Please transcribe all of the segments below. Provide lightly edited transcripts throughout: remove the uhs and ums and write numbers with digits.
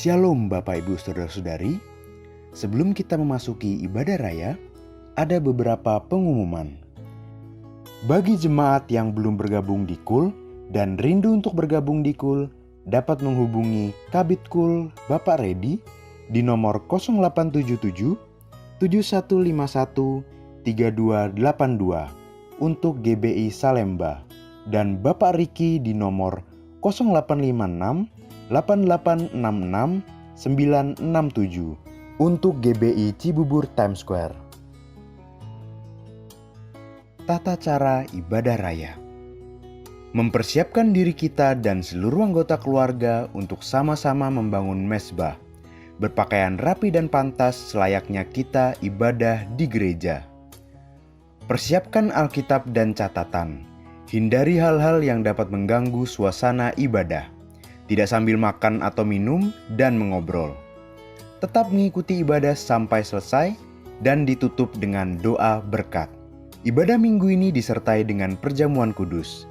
Shalom Bapak Ibu Saudara-saudari. Sebelum kita memasuki ibadah raya, ada beberapa pengumuman. Bagi jemaat yang belum bergabung di KUL dan rindu untuk bergabung di KUL, dapat menghubungi Kabid KUL Bapak Redi di nomor 0877 7151 3282 untuk GBI Salemba dan Bapak Riki di nomor 0856 8866 967 untuk GBI Cibubur Times Square. Tata cara ibadah raya. Mempersiapkan diri kita dan seluruh anggota keluarga untuk sama-sama membangun mezbah, berpakaian rapi dan pantas selayaknya kita ibadah di gereja. Persiapkan Alkitab dan catatan. Hindari hal-hal yang dapat mengganggu suasana ibadah. Tidak sambil makan atau minum dan mengobrol. Tetap mengikuti ibadah sampai selesai dan ditutup dengan doa berkat. Ibadah minggu ini disertai dengan perjamuan kudus.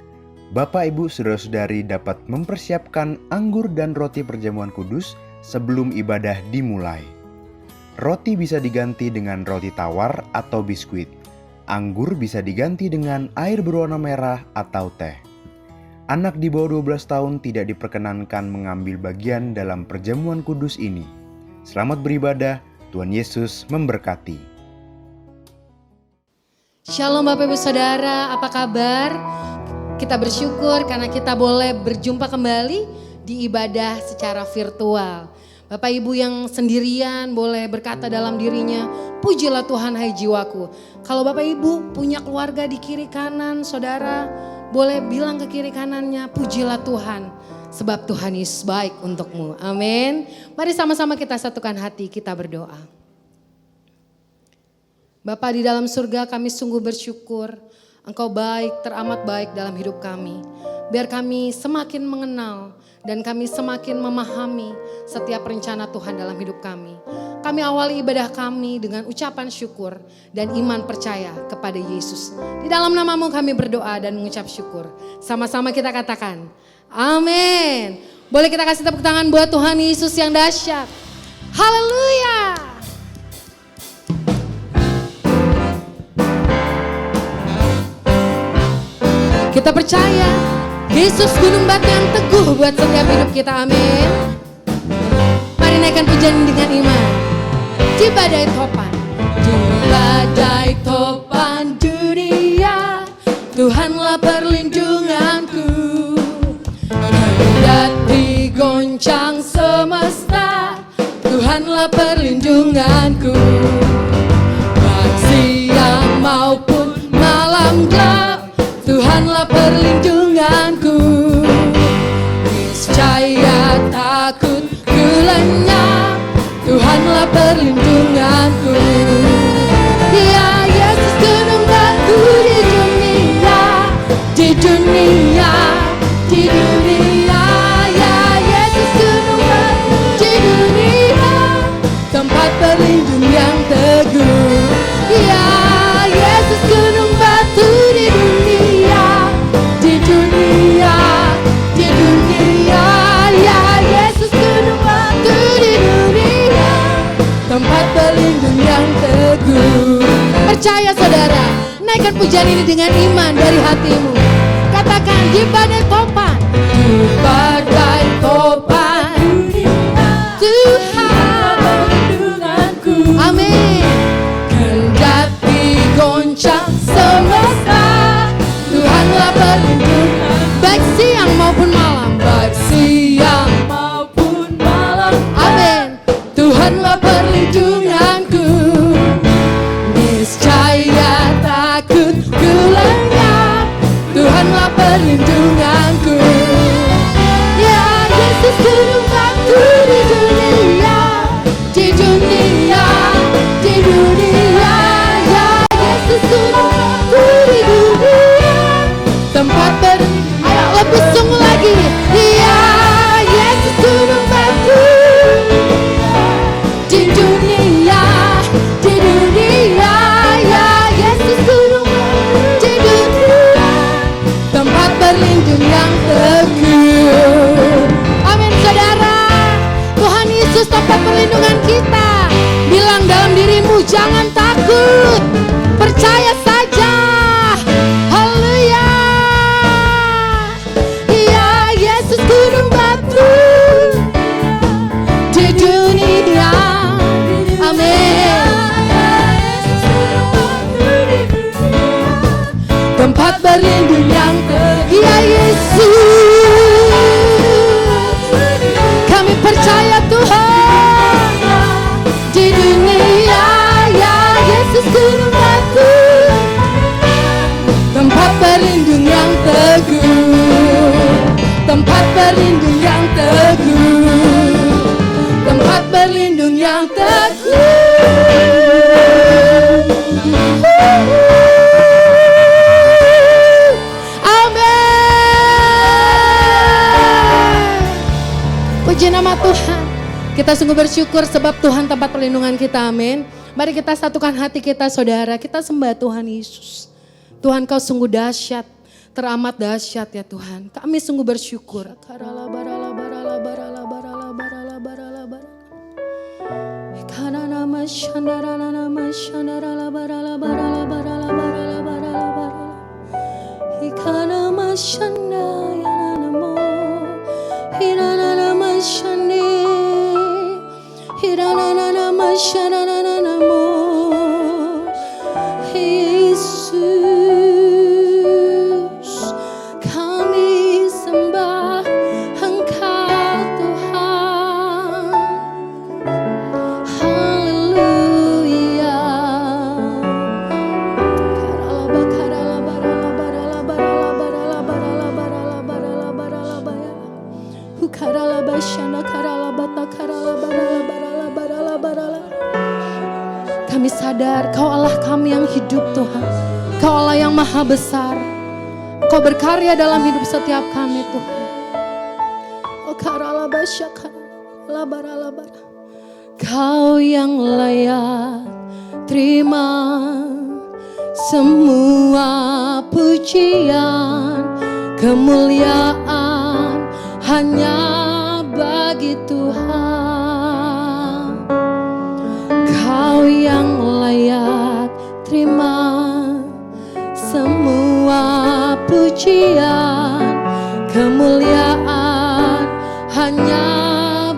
Bapak, Ibu, Saudara-saudari dapat mempersiapkan anggur dan roti perjamuan kudus sebelum ibadah dimulai. Roti bisa diganti dengan roti tawar atau biskuit. Anggur bisa diganti dengan air berwarna merah atau teh. Anak di bawah 12 tahun tidak diperkenankan mengambil bagian dalam perjamuan kudus ini. Selamat beribadah, Tuhan Yesus memberkati. Shalom Bapak Ibu Saudara, apa kabar? Kita bersyukur karena kita boleh berjumpa kembali di ibadah secara virtual. Bapak Ibu yang sendirian boleh berkata dalam dirinya, pujilah Tuhan hai jiwaku. Kalau Bapak Ibu punya keluarga di kiri kanan saudara, boleh bilang ke kiri kanannya, pujilah Tuhan. Sebab Tuhan Yesus baik untukmu. Amin. Mari sama-sama kita satukan hati, kita berdoa. Bapa di dalam surga, kami sungguh bersyukur. Engkau baik, teramat baik dalam hidup kami. Biar kami semakin mengenal dan kami semakin memahami setiap rencana Tuhan dalam hidup kami. Kami awali ibadah kami dengan ucapan syukur dan iman percaya kepada Yesus. Di dalam namamu kami berdoa dan mengucap syukur. Sama-sama kita katakan, amin. Boleh kita kasih tepuk tangan buat Tuhan Yesus yang dahsyat. Haleluya. Kita percaya Yesus gunung batu yang teguh buat setiap hidup kita, amin. Mari naikkan pujian dengan iman. Di badai topan, di badai topan dunia, Tuhanlah perlindunganku. Kendati goncang semesta, Tuhanlah perlindunganku. Baik siang maupun malam gelap, Tuhanlah perlindunganku. Niscaya takut ku lenyap, Tuhanlah perlindunganku. Ya Yesus gunung batu di dunia, di dunia, di dunia. Ya Yesus gunung batu di dunia, tempat berlindung yang teguh. Ya Yesus gunung batu di dunia, di dunia, di dunia. Ya Yesus gunung batu di dunia, tempat berlindung yang teguh. Percaya saudara, naikkan pujian ini dengan iman dari hatimu. Katakan di badai topan, di badai topan, Tuhan perlindunganku. Amin. Kendati goncang semesta, Tuhanlah perlindungan. Baik siang maupun malam, baik siang maupun malam. Amin. Tuhanlah perlindunganku. Niscaya takut ku lenyap, Tuhanlah perlindunganku. Ya Yesus gunung batu di dunia, di dunia, di dunia. Ya Yesus gunung batu Kita sungguh bersyukur sebab Tuhan tempat perlindungan kita, amin. Mari kita satukan hati kita saudara, kita sembah Tuhan Yesus. Tuhan kau sungguh dahsyat, teramat dahsyat ya Tuhan. Kami sungguh bersyukur. Yesus, kami sembah Engkau Tuhan. Haleluya. Kami sadar Kau Allah kami yang hidup Tuhan. Kau Allah yang maha besar. Kau berkarya dalam hidup setiap kami Tuhan. Kau yang layak terima semua pujian, kemuliaan hanya bagi Tuhan. Kau yang layak terima semua pujian, kemuliaan hanya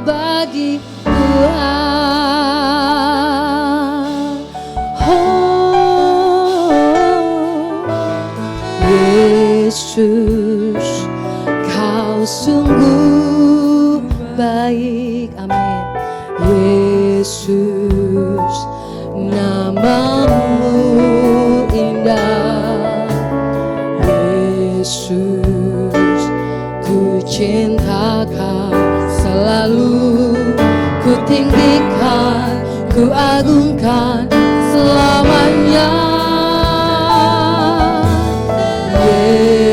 bagi Tuhan. Oh Yesus, Kau sungguh baik, amin. Yesus, namamu indah. Yesus, ku cinta Kau selalu, ku tinggikan, ku agungkan selamanya.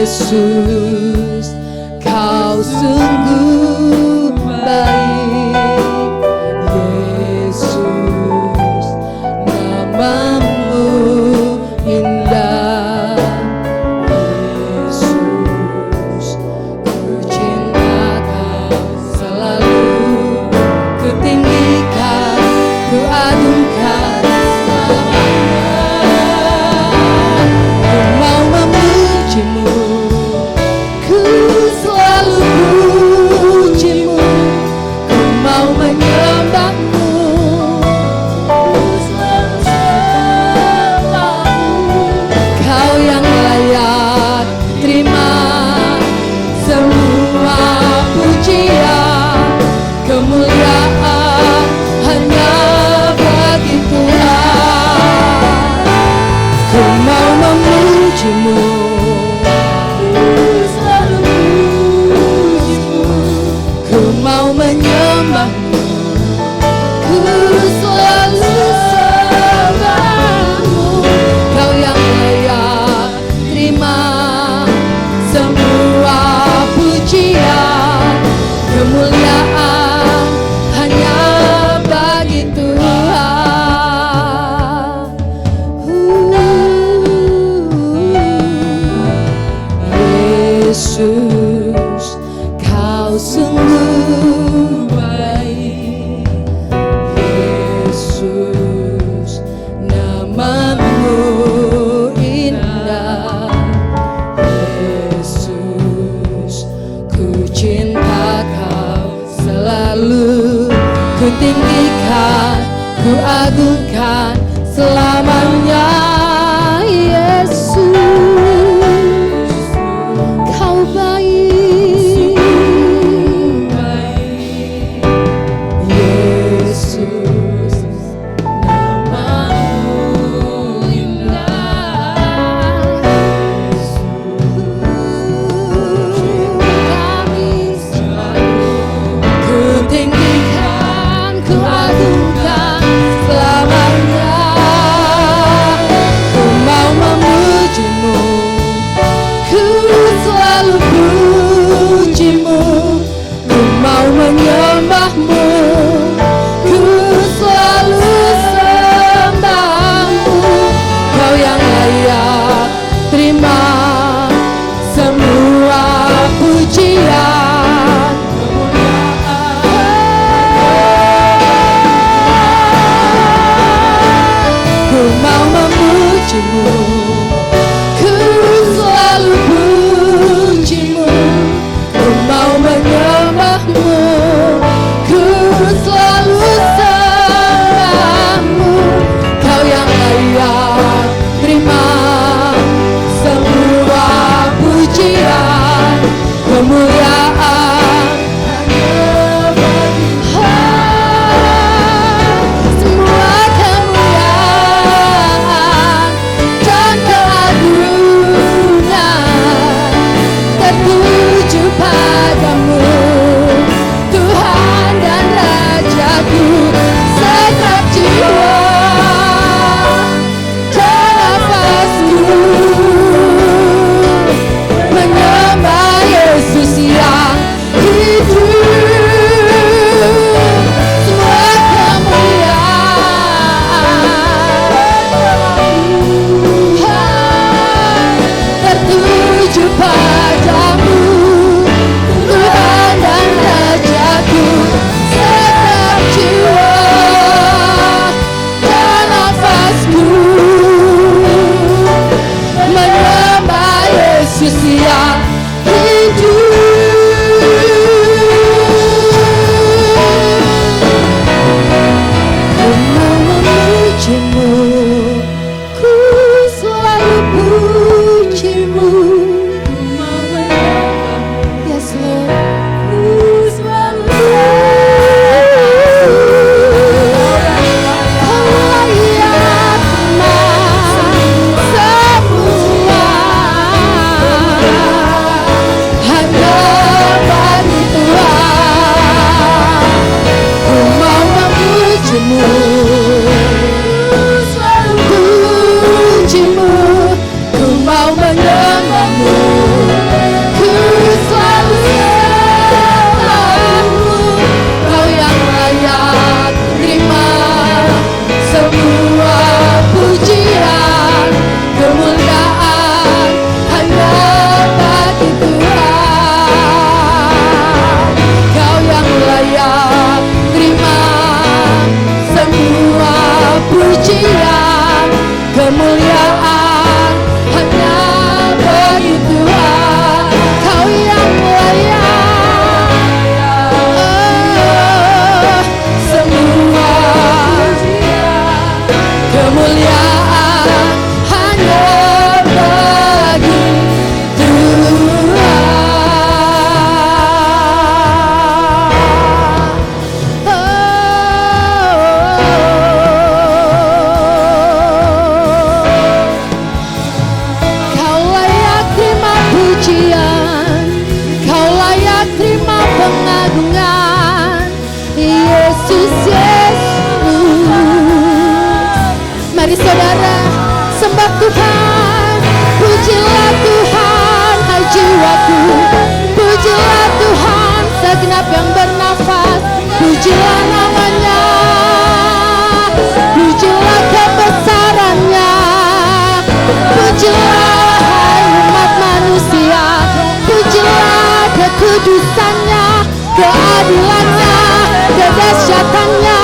Yesus, Kau sungguh baik. Yesus, namamu indah. Yesus, ku cinta Kau selalu, ku tinggikan, ku agungkan selamanya. Ku mau memujimu, ku selalu pujimu, ku mau menyembahmu, ku selalu sembahmu. Kau yang layak terima semua pujian, kemuliaan hanya bagi Tuhan. Ku mau memujimu, ku mau menyembahmu, ku selalu sembahmu. Kau yang layak terima semua pujian, kemuliaan hanya bagi Tuhan. Yesus, Kau sungguh baik. Yesus, namamu indah. Yesus, ku cinta Kau selalu, ku tinggikan, ku agungkan selamanya. Yesus, Kau baik. Yesus, namamu indah. Kami selalu, ku tinggikan, ku agungkan selamanya. pujian, ku mau memujimu, ku selalu pujimu, ku mau menyembahmu, ku selalu sembahmu, kau yang layak terima semua pujian, kemuliaan hanya bagi-Mu. Semua kemuliaan dan keagungan tertuju padamu, Tuhan dan Rajaku. Setiap jiwa dan nafasku menyembah Yesus yang hidup. Semua kemuliaan tertuju padamu, Tuhan dan Rajaku. Setiap jiwa dan nafasku menyembah Yesus yang hidup. Ku mau memujimu, ku selalu pujimu, ku mau menyembahmu, yes Lord, ku selalu kau layak semua hanya bagi Tuhan. Ku mau memujimu, selalu pujimu, ku mau menyembahmu, ku selalu sembahmu, kau yang layak terima semua pujian, kemuliaan hanya bagi Tuhan. Kau yang layak terima semua pujian, kemuliaan hanya bagi Tuhan. Kau yang layak semua kemuliaan hanya bagi Kau layak terima pujian, kau layak terima pengagungan, Yesus Yesus. Mari saudara sembah Tuhan, pujilah Tuhan hai jiwaku, pujilah Tuhan segenap yang bernafas, pujilah namanya, pujilah kebesarannya, pujilah hai umat manusia, pujilah kekudusannya, keadilannya, kedahsyatannya.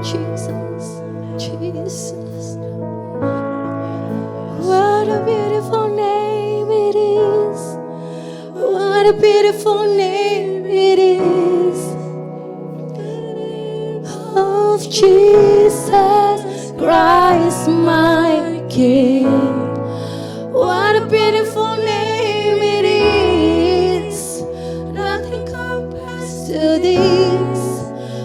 Jesus, Jesus. What a beautiful name it is. What a beautiful name it is. Of Jesus Christ, my King. What a beautiful name it is. Nothing compares to this.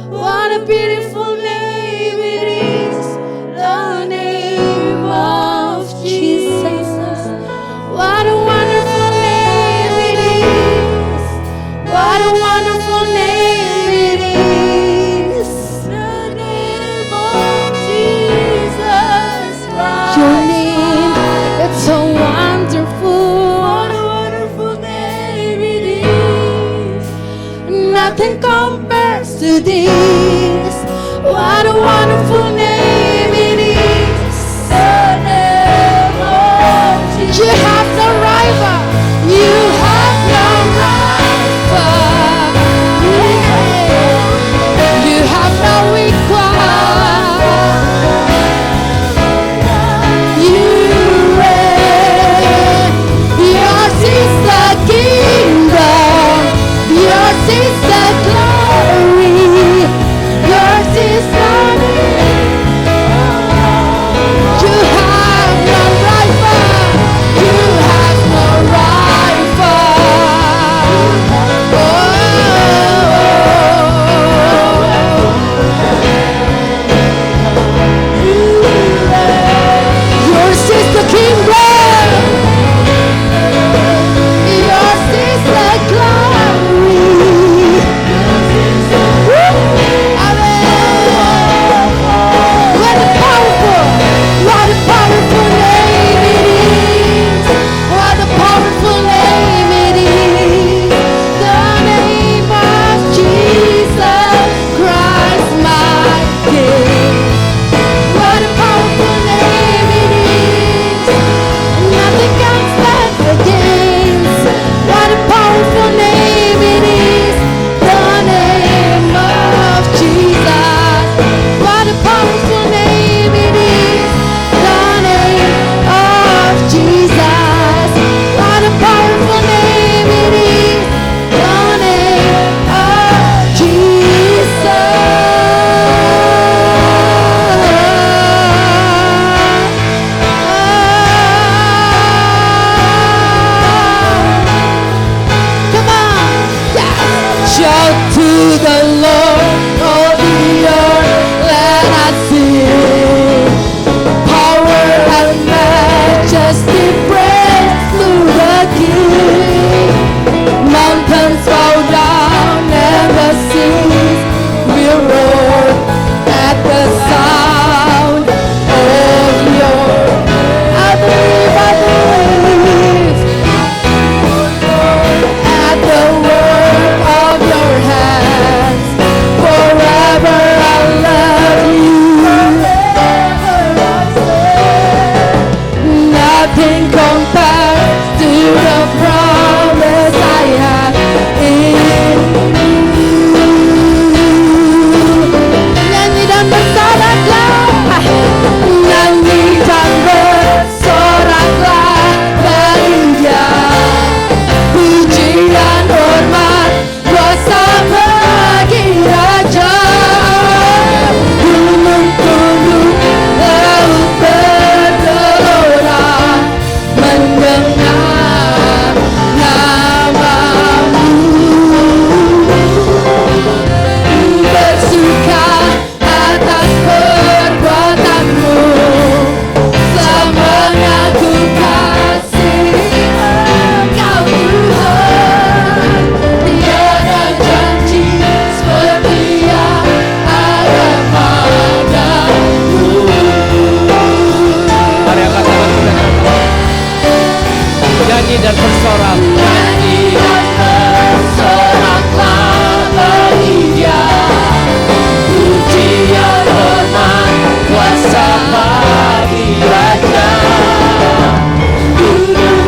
What a beautiful name it is. The name of Jesus. What a wonderful name it is. What a wonderful name it is. The name of Jesus Christ. Your name, it's so wonderful. What a wonderful name it is. Nothing compares to this. What a wonderful name it is. The name of Jesus. You have no rival. You have no rival. You have no equal. You reign. Yours is the kingdom. Yours is the glory. Yours is the name. You have no rival. You have no rival. Yours is the kingdom. Yours is the glory. Amen. What a powerful name it is. What a powerful name it is. The name of Jesus Christ, my King. What a powerful name it is. Nothing can stand against. What a powerful name it is. The name of Jesus. What a powerful name it is. The name of Jesus. What a powerful name it is. The name of Jesus. Come on, yes. Shout to the Lord, all the earth, let us sing. Power and majesty, praise to the King. Mountains bow down and the seas will roar at the sound of your. I believe at the work of your hands. Forever I love you. Nothing compares to the promise I have in you. Nyanyikan bersoraklah, nyanyikan bersoraklah berinjak. Pujian hormat kuasa bagi Raja. Gunung tunduk, laut bergelora, mendengar namamu. Bersuka atas perbuatanmu, selamanya ku kasih Engkau Tuhan. Tiada janji seperti yang ada padamu. Mari angkat tangan kita. Nyanyi dan bersorak. Nyanyi dan bersoraklah bagi Dia. Pujian hormat kuasa bagi Raja. Gunung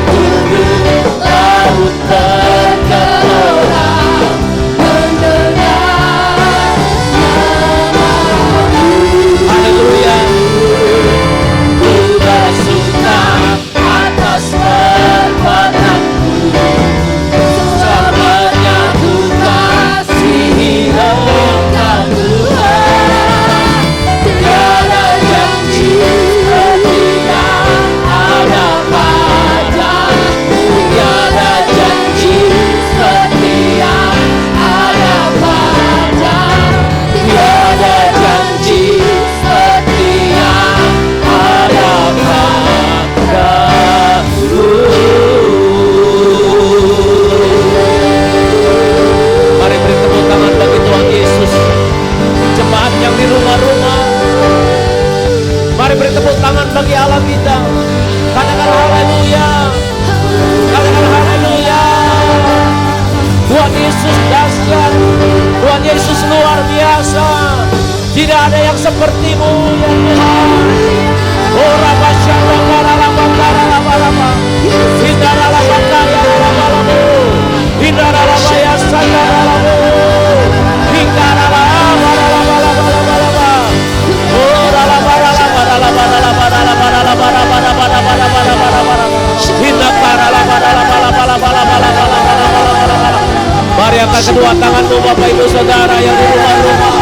Mari angkat kedua tanganmu Bapak Ibu Saudara yang di rumah-rumah.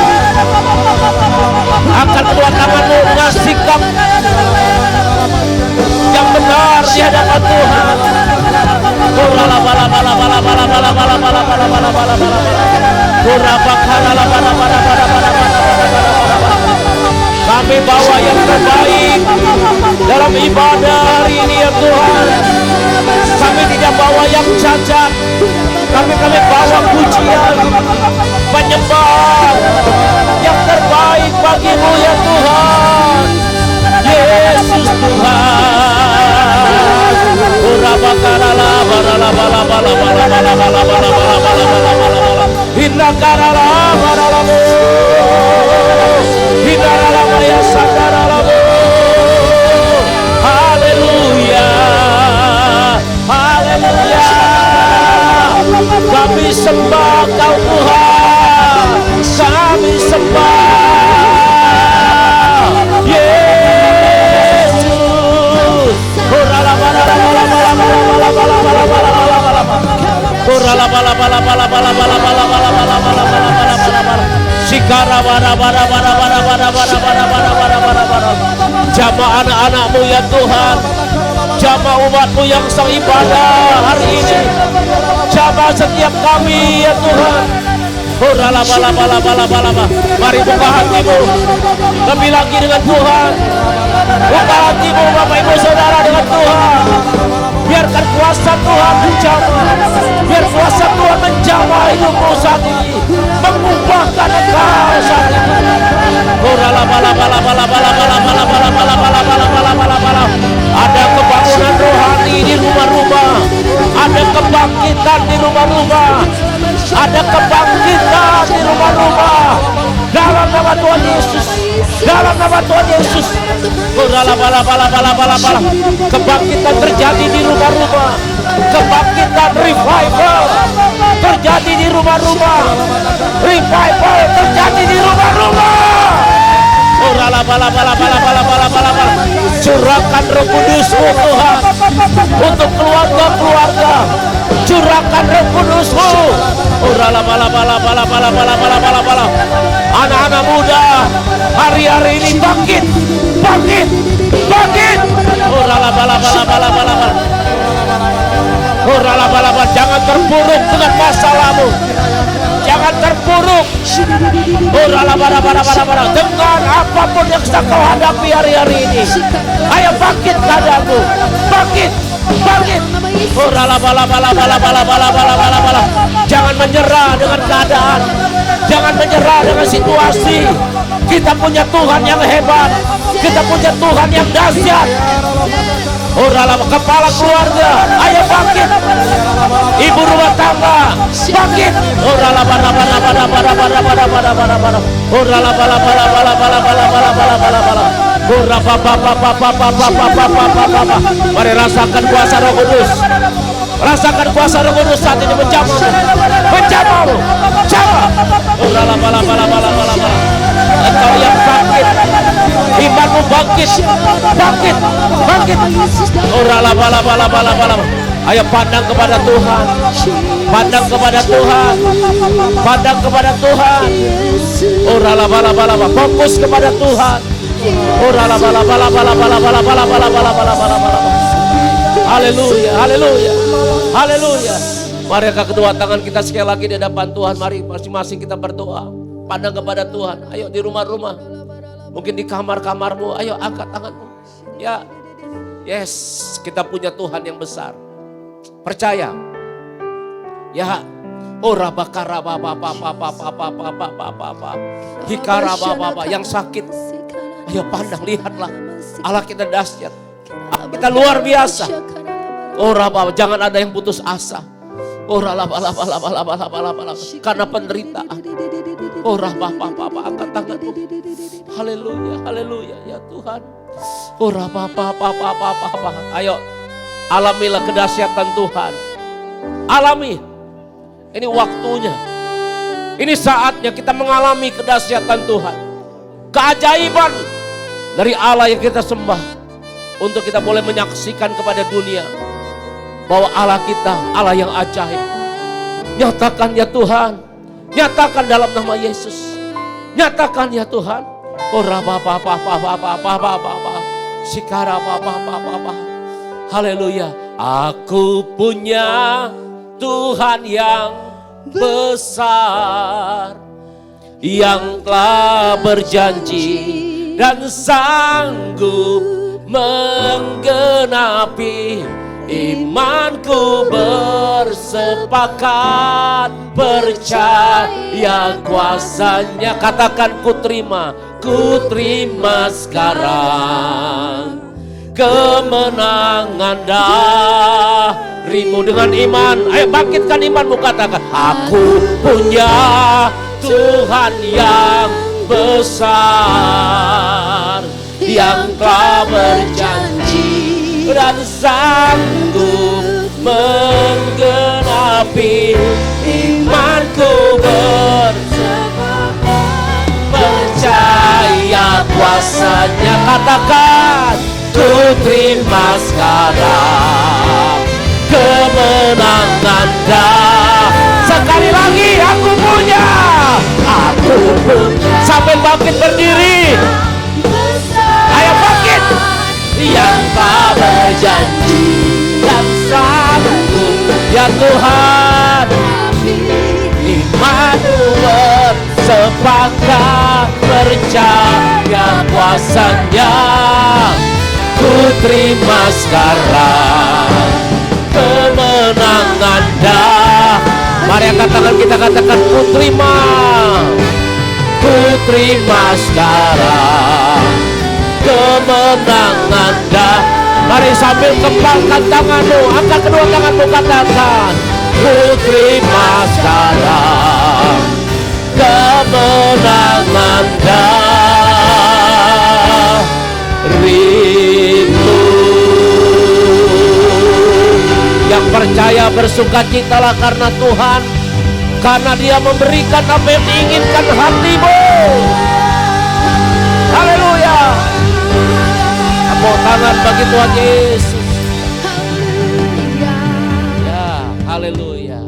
Angkat kedua tanganmu dengan sikap yang benar di hadapan Tuhan. Kami bawa yang terbaik dalam ibadah hari ini ya Tuhan. Kami tidak bawa yang cacat, kami bawa pujian, penyembah yang terbaik bagimu ya Tuhan. Yesus Tuhan. Haleluya, haleluya. Kami sembah Kau Tuhan, kami sembah Yesus. Jamah anak-anak-Mu ya Tuhan, jamah umat-Mu yang sang ibadah hari ini, jamah setiap kami ya Tuhan. Mari buka hatimu lebih lagi dengan Tuhan. Buka hatimu Bapak Ibu Saudara dengan Tuhan. Biarkan kuasa Tuhan menjamah. Biar kuasa Tuhan menjamah hidupmu saat ini, mengubahkan engkau saat ini. Ada kebangunan rohani di rumah-rumah. Ada kebangkitan di rumah-rumah. Ada kebangkitan di rumah-rumah. Dalam nama Tuhan Yesus. Dalam nama Tuhan Yesus. Kebangkitan terjadi di rumah-rumah. Kebangkitan revival terjadi di rumah-rumah. Revival terjadi di rumah-rumah. Curahkan Roh Kudus-Mu Tuhan untuk keluarga-keluarga. Curahkan Roh Kudus-Mu. Anak-anak muda hari-hari ini bangkit, bangkit, bangkit. Jangan terpuruk dengan masalahmu. Jangan terpuruk dengan apapun yang sedang kau hadapi hari-hari ini. Ayo bangkit keadaanmu, bangkit, bangkit. Jangan menyerah dengan keadaan, jangan menyerah dengan situasi. Kita punya Tuhan yang hebat, kita punya Tuhan yang dahsyat. Kepala keluarga, ayo bangkit. Ibu rumah tangga, bangkit. Mari rasakan kuasa Roh Kudus. Rasakan kuasa Roh Kudus saat ini menjamah, menjamah, menjamah. Engkau yang bangkit, imanmu bangkit, bangkit, bangkit. Ayo pandang kepada Tuhan, pandang kepada Tuhan, pandang kepada Tuhan. Fokus kepada Tuhan. Haleluya, haleluya, haleluya. Mari angkat kedua tangan kita sekali lagi di hadapan Tuhan. Mari masing-masing kita berdoa. Pandang kepada Tuhan. Ayo di rumah-rumah, mungkin di kamar-kamarmu, ayo angkat tanganmu. Ya, yes, kita punya Tuhan yang besar. Percaya. Ya, yang sakit, ayo pandang, lihatlah. Allah kita dahsyat. Kita luar biasa. Jangan ada yang putus asa. Karena penderitaan. Angkat tanganmu. Haleluya, haleluya ya Tuhan. Ayo alamilah kedahsyatan Tuhan. Alami. Ini waktunya. Ini saatnya kita mengalami kedahsyatan Tuhan. Keajaiban dari Allah yang kita sembah. Untuk kita boleh menyaksikan kepada dunia bahwa Allah kita Allah yang ajaib. Nyatakan ya Tuhan. Nyatakan dalam nama Yesus. Nyatakan ya Tuhan. Haleluya. Aku punya Tuhan yang besar, yang telah berjanji dan sanggup menggenapi. Imanku bersepakat, percaya kuasanya. Katakan ku terima sekarang kemenangan darimu dengan iman. Ayo bangkitkan imanmu, katakan aku punya Tuhan yang besar, yang telah berjanji dan sanggup menggenapi. Imanku bersepakat, percaya kuasanya. Katakan ku terima sekarang kemenangan sekali lagi. Aku punya sampai bangkit berdiri. Ayo bangkit. Yang tak berjanji dan sanggup ya Tuhan. Imanku bersepakat, percaya kuasanya. Ku terima sekarang kemenangan Mari angkat tangan kita, katakan ku terima sekarang kemenangan Mari sambil kembangkan tanganmu, angkat kedua tanganmu, katakan ku terima sekarang kemenangan darimu. Yang percaya bersukacitalah karena Tuhan, karena Dia memberikan apa yang diinginkan hatimu. Haleluya. Tepuk tangan bagi Tuhan Yesus. Ya, haleluya.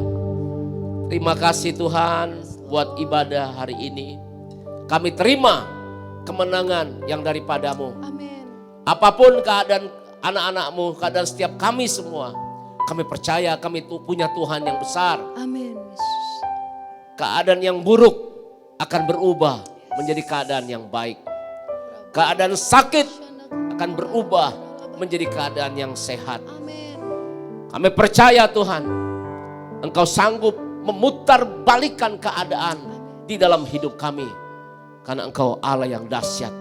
Terima kasih Tuhan buat ibadah hari ini. Kami terima kemenangan yang daripadamu. Amin. Apapun keadaan anak-anakmu, keadaan setiap kami semua, kami percaya kami punya Tuhan yang besar. Amin, Yesus. Keadaan yang buruk akan berubah menjadi keadaan yang baik. Keadaan sakit akan berubah menjadi keadaan yang sehat. Amin. Kami percaya Tuhan, Engkau sanggup memutar balikan keadaan di dalam hidup kami. Karena Engkau Allah yang dahsyat.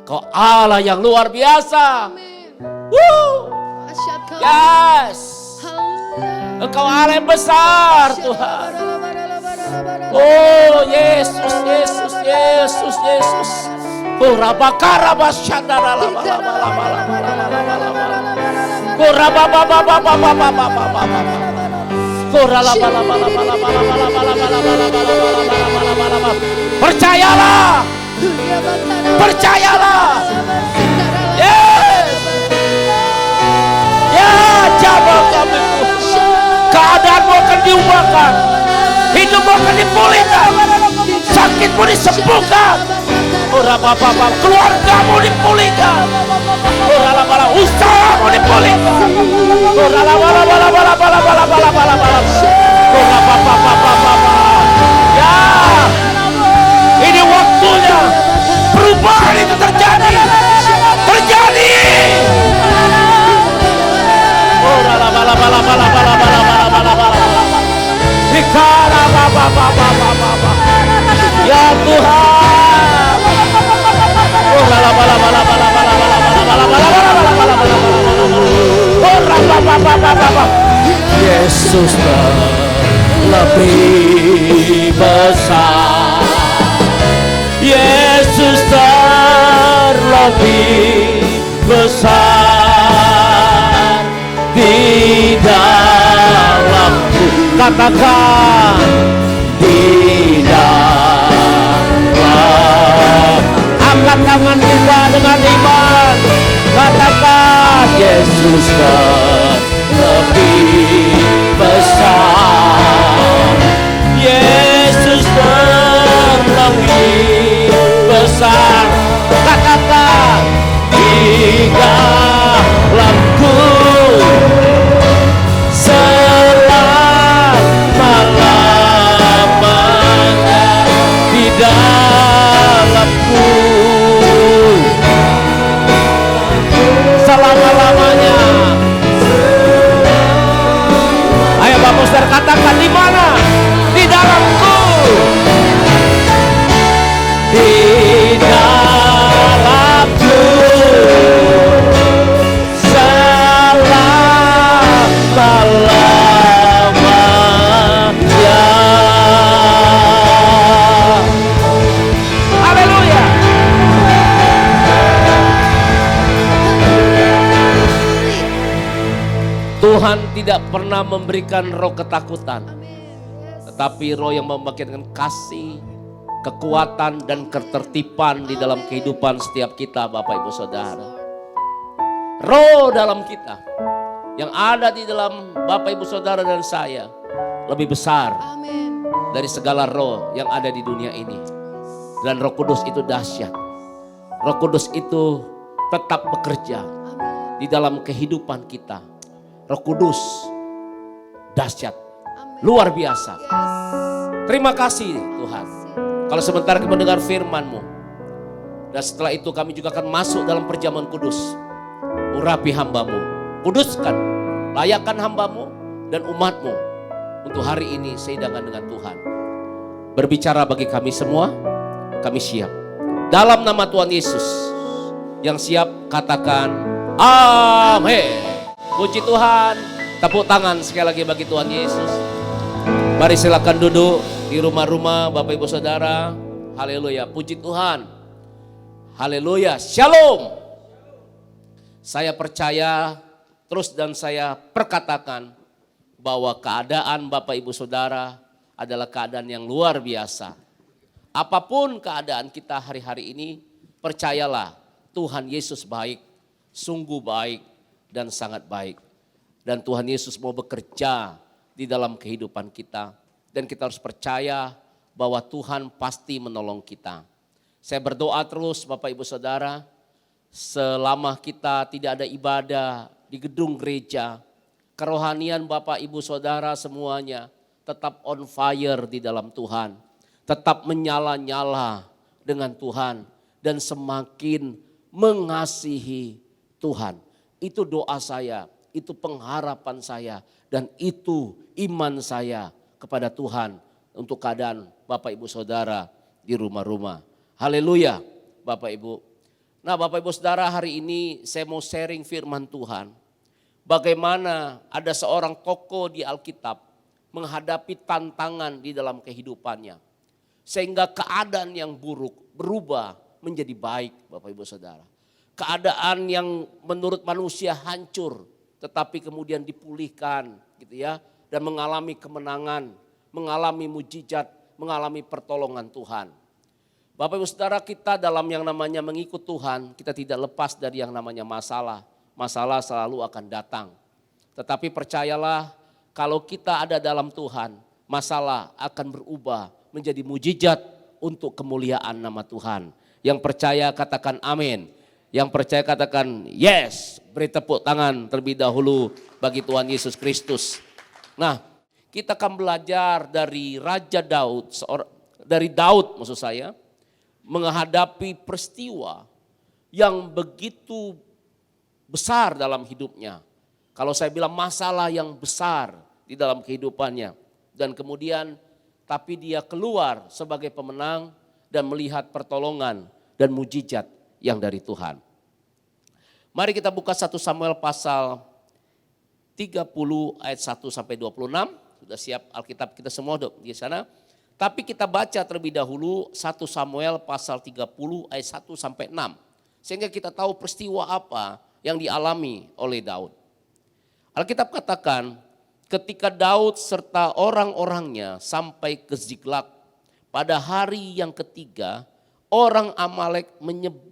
Engkau Allah yang luar biasa. Amin. Woo! Asyhadu kau. Yes. Haleluya. Engkau Allah yang besar Tuhan. Oh Yesus, Yesus, Yesus, Yesus. Oh rabakara basyandara laba laba laba laba laba laba. Oh rabababababababababababa. Oh laba laba laba laba laba laba laba laba laba laba laba. Percayalah. Percayalah. Yes. Ya jawab kami. Keadaanmu akan diubahkan, hidupmu akan dipulihkan, sakitmu disembuhkan, keluargamu dipulihkan, usahamu dipulihkan, ya ini waktunya perubahan itu terjadi. Ya Tuhan. Yesus lebih besar. Yesus terlebih besar di dalamku. Katakan di dalam. Angkat tangan kita dengan iman. Katakan Yesus lebih besar. Tuhan tidak pernah memberikan roh ketakutan, tetapi roh yang membangkitkan kasih, kekuatan dan ketertiban di dalam kehidupan setiap kita, Bapak Ibu Saudara. Roh dalam kita yang ada di dalam Bapak Ibu Saudara dan saya lebih besar dari segala roh yang ada di dunia ini. Dan Roh Kudus itu dahsyat. Roh Kudus itu tetap bekerja di dalam kehidupan kita. Roh Kudus dahsyat, luar biasa. Terima kasih Tuhan. Kalau sebentar kami mendengar firman-Mu. Dan setelah itu kami juga akan masuk dalam perjamuan kudus. Urapi hamba-Mu, kuduskan, layakkan hamba-Mu dan umat-Mu untuk hari ini sehidangan dengan Tuhan. Berbicara bagi kami semua, kami siap. Dalam nama Tuhan Yesus, yang siap katakan amin. Puji Tuhan, tepuk tangan sekali lagi bagi Tuhan Yesus. Mari silakan duduk di rumah-rumah Bapak Ibu Saudara. Haleluya, puji Tuhan. Haleluya, shalom. Saya percaya terus dan saya perkatakan bahwa keadaan Bapak Ibu Saudara adalah keadaan yang luar biasa. Apapun keadaan kita hari-hari ini, percayalah Tuhan Yesus baik, sungguh baik dan sangat baik. Dan Tuhan Yesus mau bekerja di dalam kehidupan kita. Dan kita harus percaya bahwa Tuhan pasti menolong kita. Saya berdoa terus Bapak Ibu Saudara, selama kita tidak ada ibadah di gedung gereja, kerohanian Bapak Ibu Saudara semuanya tetap on fire di dalam Tuhan. Tetap menyala-nyala dengan Tuhan dan semakin mengasihi Tuhan. Itu doa saya, itu pengharapan saya dan itu iman saya kepada Tuhan untuk keadaan Bapak Ibu Saudara di rumah-rumah. Haleluya Bapak Ibu. Nah Bapak Ibu Saudara, hari ini saya mau sharing firman Tuhan. Bagaimana ada seorang tokoh di Alkitab menghadapi tantangan di dalam kehidupannya. Sehingga keadaan yang buruk berubah menjadi baik Bapak Ibu Saudara. Keadaan yang menurut manusia hancur tetapi kemudian dipulihkan gitu ya. Dan mengalami kemenangan, mengalami mujizat, mengalami pertolongan Tuhan. Bapak Ibu Saudara, kita dalam yang namanya mengikut Tuhan, kita tidak lepas dari yang namanya masalah. Masalah selalu akan datang. Tetapi percayalah kalau kita ada dalam Tuhan, masalah akan berubah menjadi mujizat untuk kemuliaan nama Tuhan. Yang percaya katakan amin. Yang percaya katakan yes. Beri tepuk tangan terlebih dahulu bagi Tuhan Yesus Kristus. Nah, kita akan belajar dari Raja Daud, dari Daud maksud saya, menghadapi peristiwa yang begitu besar dalam hidupnya. Kalau saya bilang masalah yang besar di dalam kehidupannya. Dan kemudian tapi dia keluar sebagai pemenang dan melihat pertolongan dan mujizat yang dari Tuhan. Mari kita buka 1 Samuel pasal 30 ayat 1 sampai 26. Sudah siap Alkitab kita semua di sana. Tapi kita baca terlebih dahulu 1 Samuel pasal 30 ayat 1 sampai 6. Sehingga kita tahu peristiwa apa yang dialami oleh Daud. Alkitab katakan, ketika Daud serta orang-orangnya sampai ke Ziklag, pada hari yang ketiga, orang Amalek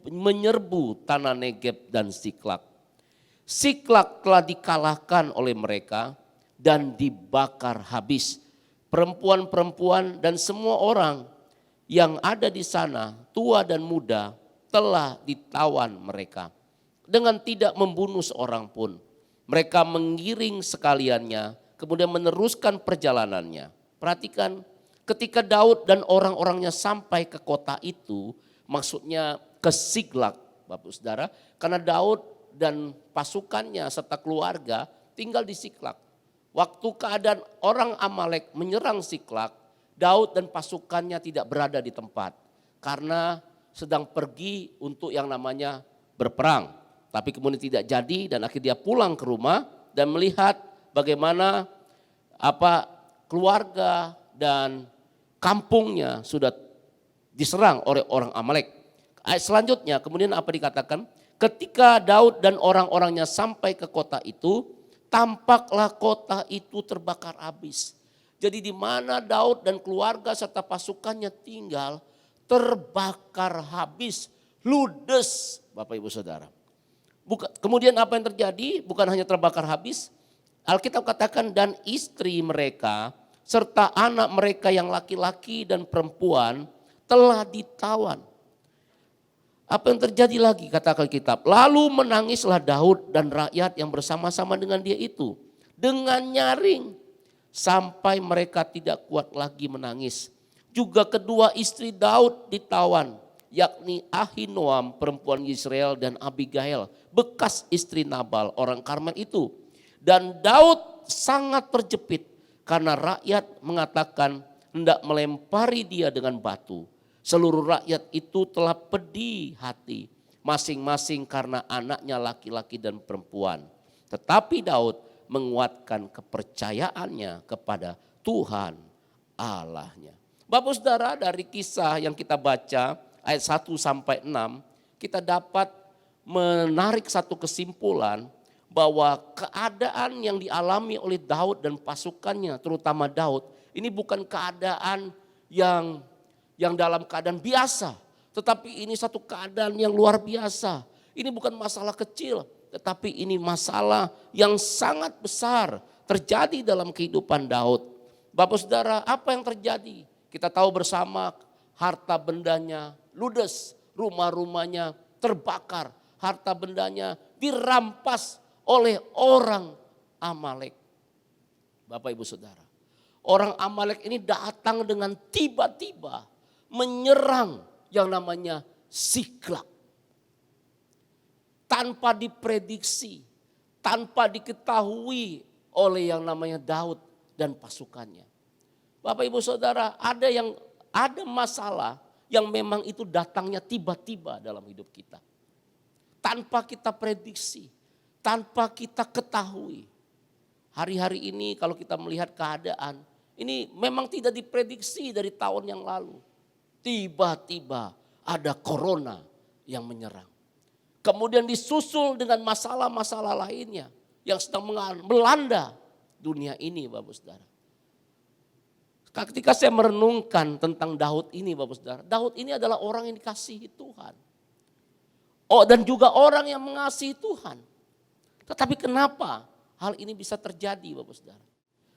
menyerbu tanah Negeb dan Ziklag. Ziklag telah dikalahkan oleh mereka dan dibakar habis. Perempuan-perempuan dan semua orang yang ada di sana, tua dan muda, telah ditawan mereka. Dengan tidak membunuh seorang pun. Mereka mengiring sekaliannya, kemudian meneruskan perjalanannya. Perhatikan, ketika Daud dan orang-orangnya sampai ke kota itu, maksudnya ke Ziklag, Bapak Saudara, karena Daud dan pasukannya serta keluarga tinggal di Ziklag. Waktu keadaan orang Amalek menyerang Ziklag, Daud dan pasukannya tidak berada di tempat karena sedang pergi untuk yang namanya berperang. Tapi kemudian tidak jadi dan akhirnya dia pulang ke rumah dan melihat bagaimana keluarga dan kampungnya sudah diserang oleh orang Amalek. Ayat selanjutnya kemudian apa dikatakan? Ketika Daud dan orang-orangnya sampai ke kota itu, tampaklah kota itu terbakar habis. Jadi di mana Daud dan keluarga serta pasukannya tinggal terbakar habis, ludes, Bapak Ibu Saudara. Kemudian apa yang terjadi? Bukan hanya terbakar habis, Alkitab katakan dan istri mereka serta anak mereka yang laki-laki dan perempuan telah ditawan. Apa yang terjadi lagi kata Alkitab? Lalu menangislah Daud dan rakyat yang bersama-sama dengan dia itu dengan nyaring sampai mereka tidak kuat lagi menangis. Juga kedua istri Daud ditawan, yakni Ahinoam perempuan Israel dan Abigail bekas istri Nabal orang Karmel itu. Dan Daud sangat terjepit karena rakyat mengatakan hendak melempari dia dengan batu. Seluruh rakyat itu telah pedih hati masing-masing karena anaknya laki-laki dan perempuan. Tetapi Daud menguatkan kepercayaannya kepada Tuhan Allahnya. Bapak Saudara, dari kisah yang kita baca ayat 1 sampai 6, kita dapat menarik satu kesimpulan bahwa keadaan yang dialami oleh Daud dan pasukannya, terutama Daud, ini bukan keadaan yang dalam keadaan biasa, tetapi ini satu keadaan yang luar biasa. Ini bukan masalah kecil, tetapi ini masalah yang sangat besar terjadi dalam kehidupan Daud. Bapak Saudara, apa yang terjadi? Kita tahu bersama harta bendanya ludes, rumah-rumahnya terbakar, harta bendanya dirampas oleh orang Amalek. Bapak Ibu Saudara, orang Amalek ini datang dengan tiba-tiba menyerang yang namanya Siklag. Tanpa diprediksi, tanpa diketahui oleh yang namanya Daud dan pasukannya. Bapak Ibu Saudara, ada masalah yang memang itu datangnya tiba-tiba dalam hidup kita. Tanpa kita prediksi, tanpa kita ketahui. Hari-hari ini kalau kita melihat keadaan, ini memang tidak diprediksi dari tahun yang lalu. Tiba-tiba ada corona yang menyerang. Kemudian disusul dengan masalah-masalah lainnya yang sedang melanda dunia ini, Bapak Saudara. Ketika saya merenungkan tentang Daud ini, Bapak Saudara, Daud ini adalah orang yang dikasihi Tuhan. Oh, dan juga orang yang mengasihi Tuhan. Tetapi kenapa hal ini bisa terjadi, Bapak Saudara?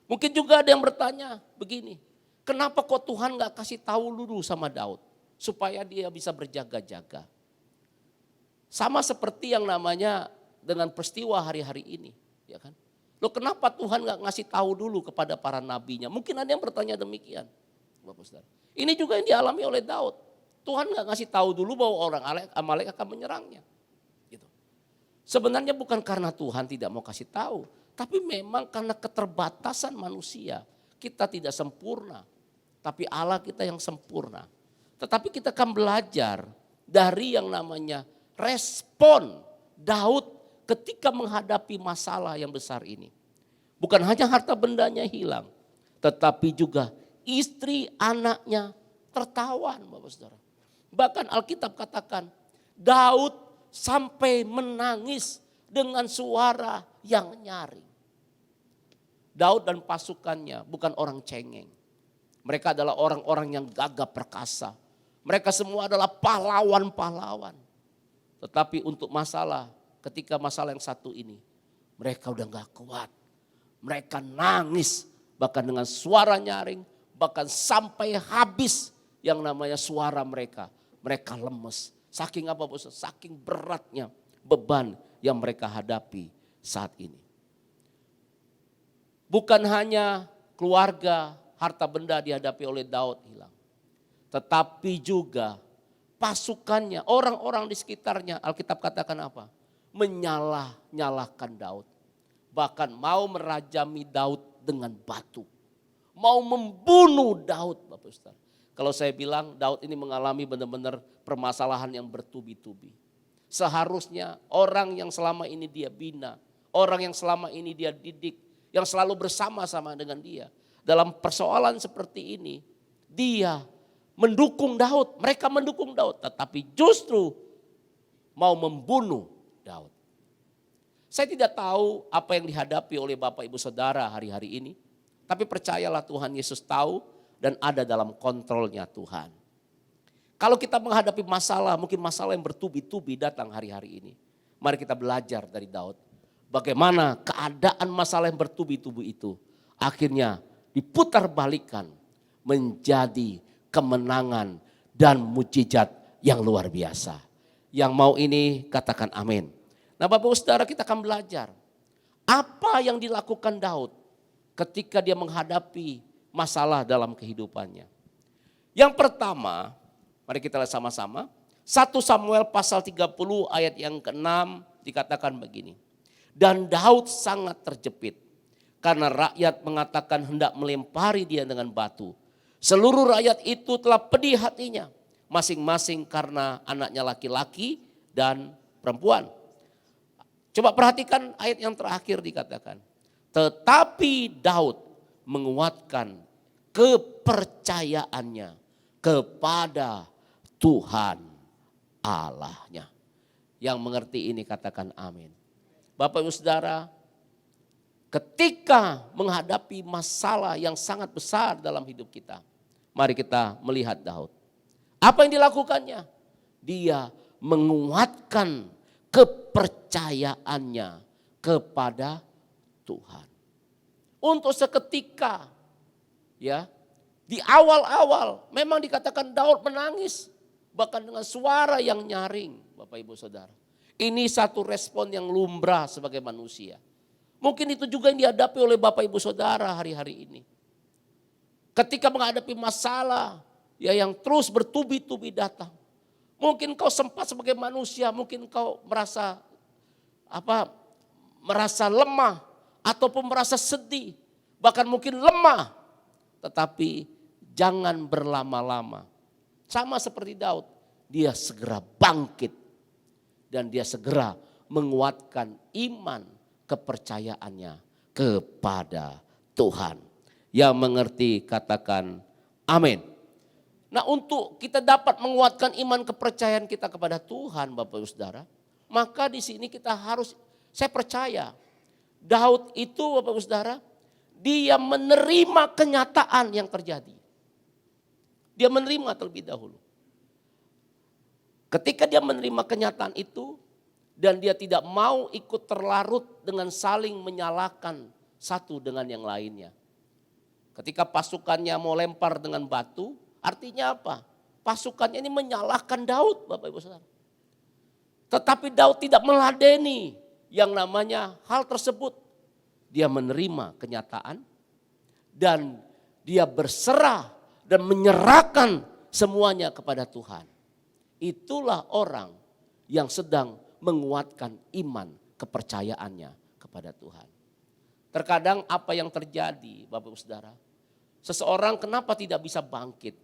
Mungkin juga ada yang bertanya begini, kenapa kok Tuhan gak kasih tahu dulu sama Daud supaya dia bisa berjaga-jaga? Sama seperti yang namanya dengan peristiwa hari-hari ini, ya kan? Loh, kenapa Tuhan gak ngasih tahu dulu kepada para nabinya? Mungkin ada yang bertanya demikian, Bapak Saudara. Ini juga yang dialami oleh Daud. Tuhan gak ngasih tahu dulu bahwa orang Amalek akan menyerangnya. Gitu. Sebenarnya bukan karena Tuhan tidak mau kasih tahu, tapi memang karena keterbatasan manusia. Kita tidak sempurna, tapi Allah kita yang sempurna. Tetapi kita akan belajar dari yang namanya respon Daud ketika menghadapi masalah yang besar ini. Bukan hanya harta bendanya hilang, tetapi juga istri anaknya tertawan, Bapak Saudara. Bahkan Alkitab katakan Daud sampai menangis dengan suara yang nyaring. Daud dan pasukannya bukan orang cengeng. Mereka adalah orang-orang yang gagah perkasa. Mereka semua adalah pahlawan-pahlawan. Tetapi untuk ketika masalah yang satu ini, mereka udah gak kuat. Mereka nangis, bahkan dengan suara nyaring, bahkan sampai habis yang namanya suara mereka. Mereka lemes. Saking apa, Bos? Saking beratnya beban yang mereka hadapi saat ini. Bukan hanya keluarga, harta benda dihadapi oleh Daud hilang. Tetapi juga pasukannya, orang-orang di sekitarnya, Alkitab katakan apa? Menyalah-nyalahkan Daud. Bahkan mau merajami Daud dengan batu. Mau membunuh Daud, Bapak Ustaz. Kalau saya bilang Daud ini mengalami benar-benar permasalahan yang bertubi-tubi. Seharusnya orang yang selama ini dia bina, orang yang selama ini dia didik, yang selalu bersama-sama dengan dia. Dalam persoalan seperti ini, dia mendukung Daud, mereka mendukung Daud, tetapi justru mau membunuh Daud. Saya tidak tahu apa yang dihadapi oleh Bapak Ibu Saudara hari-hari ini. Tapi percayalah Tuhan Yesus tahu dan ada dalam kontrolnya Tuhan. Kalau kita menghadapi masalah, mungkin masalah yang bertubi-tubi datang hari-hari ini. Mari kita belajar dari Daud. Bagaimana keadaan masalah yang bertubi-tubi itu akhirnya diputar balikan menjadi kemenangan dan mujizat yang luar biasa. Yang mau ini katakan amin. Nah Bapak Ibu Saudara, kita akan belajar apa yang dilakukan Daud ketika dia menghadapi masalah dalam kehidupannya. Yang pertama, mari kita lihat sama-sama. 1 Samuel pasal 30 ayat yang ke-6 dikatakan begini. Dan Daud sangat terjepit karena rakyat mengatakan hendak melempari dia dengan batu. Seluruh rakyat itu telah pedih hatinya, masing-masing karena anaknya laki-laki dan perempuan. Coba perhatikan ayat yang terakhir dikatakan. Tetapi Daud menguatkan kepercayaannya kepada Tuhan Allahnya. Yang mengerti ini katakan amin. Bapak Ibu Saudara, ketika menghadapi masalah yang sangat besar dalam hidup kita, mari kita melihat Daud. Apa yang dilakukannya? Dia menguatkan kepercayaannya kepada Tuhan. Untuk seketika, ya, di awal-awal memang dikatakan Daud menangis, bahkan dengan suara yang nyaring, Bapak Ibu Saudara. Ini satu respon yang lumrah sebagai manusia. Mungkin itu juga yang dihadapi oleh Bapak Ibu Saudara hari-hari ini. Ketika menghadapi masalah ya yang terus bertubi-tubi datang. Mungkin kau sempat sebagai manusia, mungkin kau merasa lemah ataupun merasa sedih, bahkan mungkin lemah. Tetapi jangan berlama-lama. Sama seperti Daud, dia segera bangkit dan dia segera menguatkan iman kepercayaannya kepada Tuhan. Yang mengerti katakan amin. Nah, untuk kita dapat menguatkan iman kepercayaan kita kepada Tuhan, Bapak Ibu Saudara, maka di sini kita harus, saya percaya Daud itu Bapak Ibu Saudara, dia menerima kenyataan yang terjadi. Dia menerima terlebih dahulu. Ketika dia menerima kenyataan itu dan dia tidak mau ikut terlarut dengan saling menyalahkan satu dengan yang lainnya. Ketika pasukannya mau lempar dengan batu, artinya apa? Pasukannya ini menyalahkan Daud, Bapak Ibu Saudara. Tetapi Daud tidak meladeni yang namanya hal tersebut. Dia menerima kenyataan dan dia berserah dan menyerahkan semuanya kepada Tuhan. Itulah orang yang sedang menguatkan iman kepercayaannya kepada Tuhan. Terkadang apa yang terjadi Bapak Ibu Saudara, seseorang kenapa tidak bisa bangkit?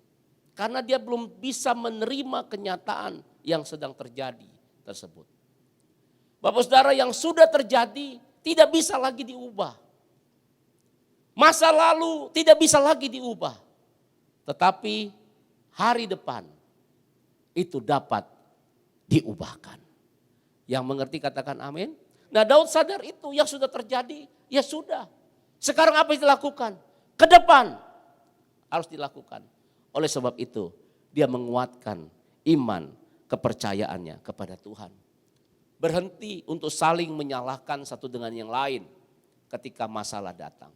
Karena dia belum bisa menerima kenyataan yang sedang terjadi tersebut. Bapak Saudara, yang sudah terjadi tidak bisa lagi diubah. Masa lalu tidak bisa lagi diubah. Tetapi hari depan itu dapat diubahkan. Yang mengerti katakan amin. Nah, Daud sadar itu yang sudah terjadi, ya sudah. Sekarang apa yang dilakukan? Ke depan harus dilakukan. Oleh sebab itu dia menguatkan iman kepercayaannya kepada Tuhan. Berhenti untuk saling menyalahkan satu dengan yang lain ketika masalah datang.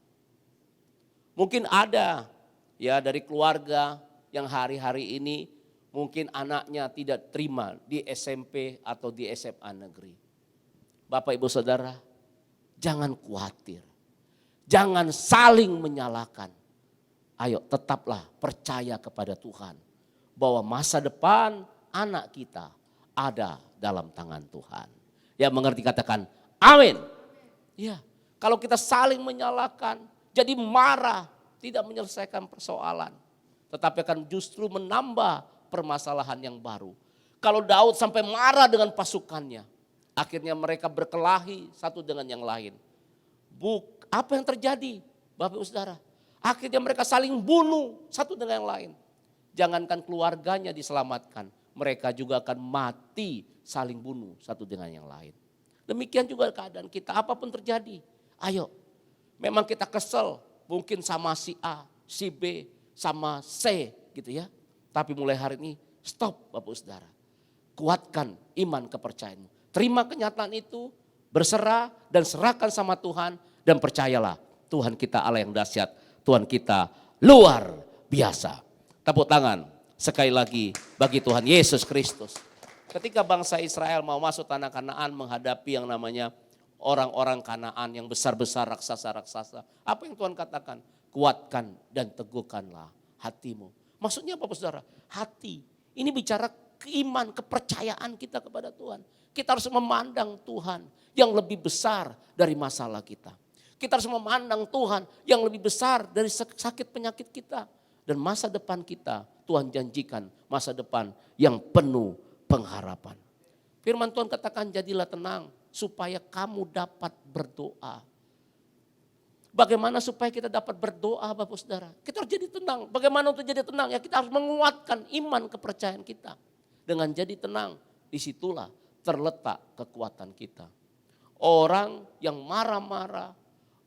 Mungkin ada ya dari keluarga yang hari-hari ini mungkin anaknya tidak terima di SMP atau di SMA negeri. Bapak Ibu Saudara, jangan khawatir. Jangan saling menyalahkan. Ayo tetaplah percaya kepada Tuhan. Bahwa masa depan anak kita ada dalam tangan Tuhan. Yang mengerti katakan amin. Ya, kalau kita saling menyalahkan, jadi marah, tidak menyelesaikan persoalan. Tetapi akan justru menambah permasalahan yang baru. Kalau Daud sampai marah dengan pasukannya, akhirnya mereka berkelahi satu dengan yang lain. Apa yang terjadi Bapak Ibu Saudara? Akhirnya mereka saling bunuh satu dengan yang lain. Jangankan keluarganya diselamatkan, mereka juga akan mati saling bunuh satu dengan yang lain. Demikian juga keadaan kita, apapun terjadi. Ayo, memang kita kesel mungkin sama si A, si B, sama C gitu ya. Tapi mulai hari ini stop Bapak Saudara. Kuatkan iman kepercayaanmu. Terima kenyataan itu, berserah dan serahkan sama Tuhan. Dan percayalah Tuhan kita Allah yang dahsyat, Tuhan kita luar biasa. Tepuk tangan sekali lagi bagi Tuhan Yesus Kristus. Ketika bangsa Israel mau masuk tanah Kanaan menghadapi yang namanya orang-orang Kanaan yang besar-besar raksasa-raksasa. Apa yang Tuhan katakan? Kuatkan dan teguhkanlah hatimu. Maksudnya apa saudara? Hati. Ini bicara keiman, kepercayaan kita kepada Tuhan. Kita harus memandang Tuhan yang lebih besar dari masalah kita. Kita harus memandang Tuhan yang lebih besar dari sakit penyakit kita. Dan masa depan kita Tuhan janjikan masa depan yang penuh pengharapan. Firman Tuhan katakan jadilah tenang supaya kamu dapat berdoa. Bagaimana supaya kita dapat berdoa Bapak Saudara? Kita harus jadi tenang. Bagaimana untuk jadi tenang? Ya kita harus menguatkan iman kepercayaan kita. Dengan jadi tenang, disitulah terletak kekuatan kita. Orang yang marah-marah,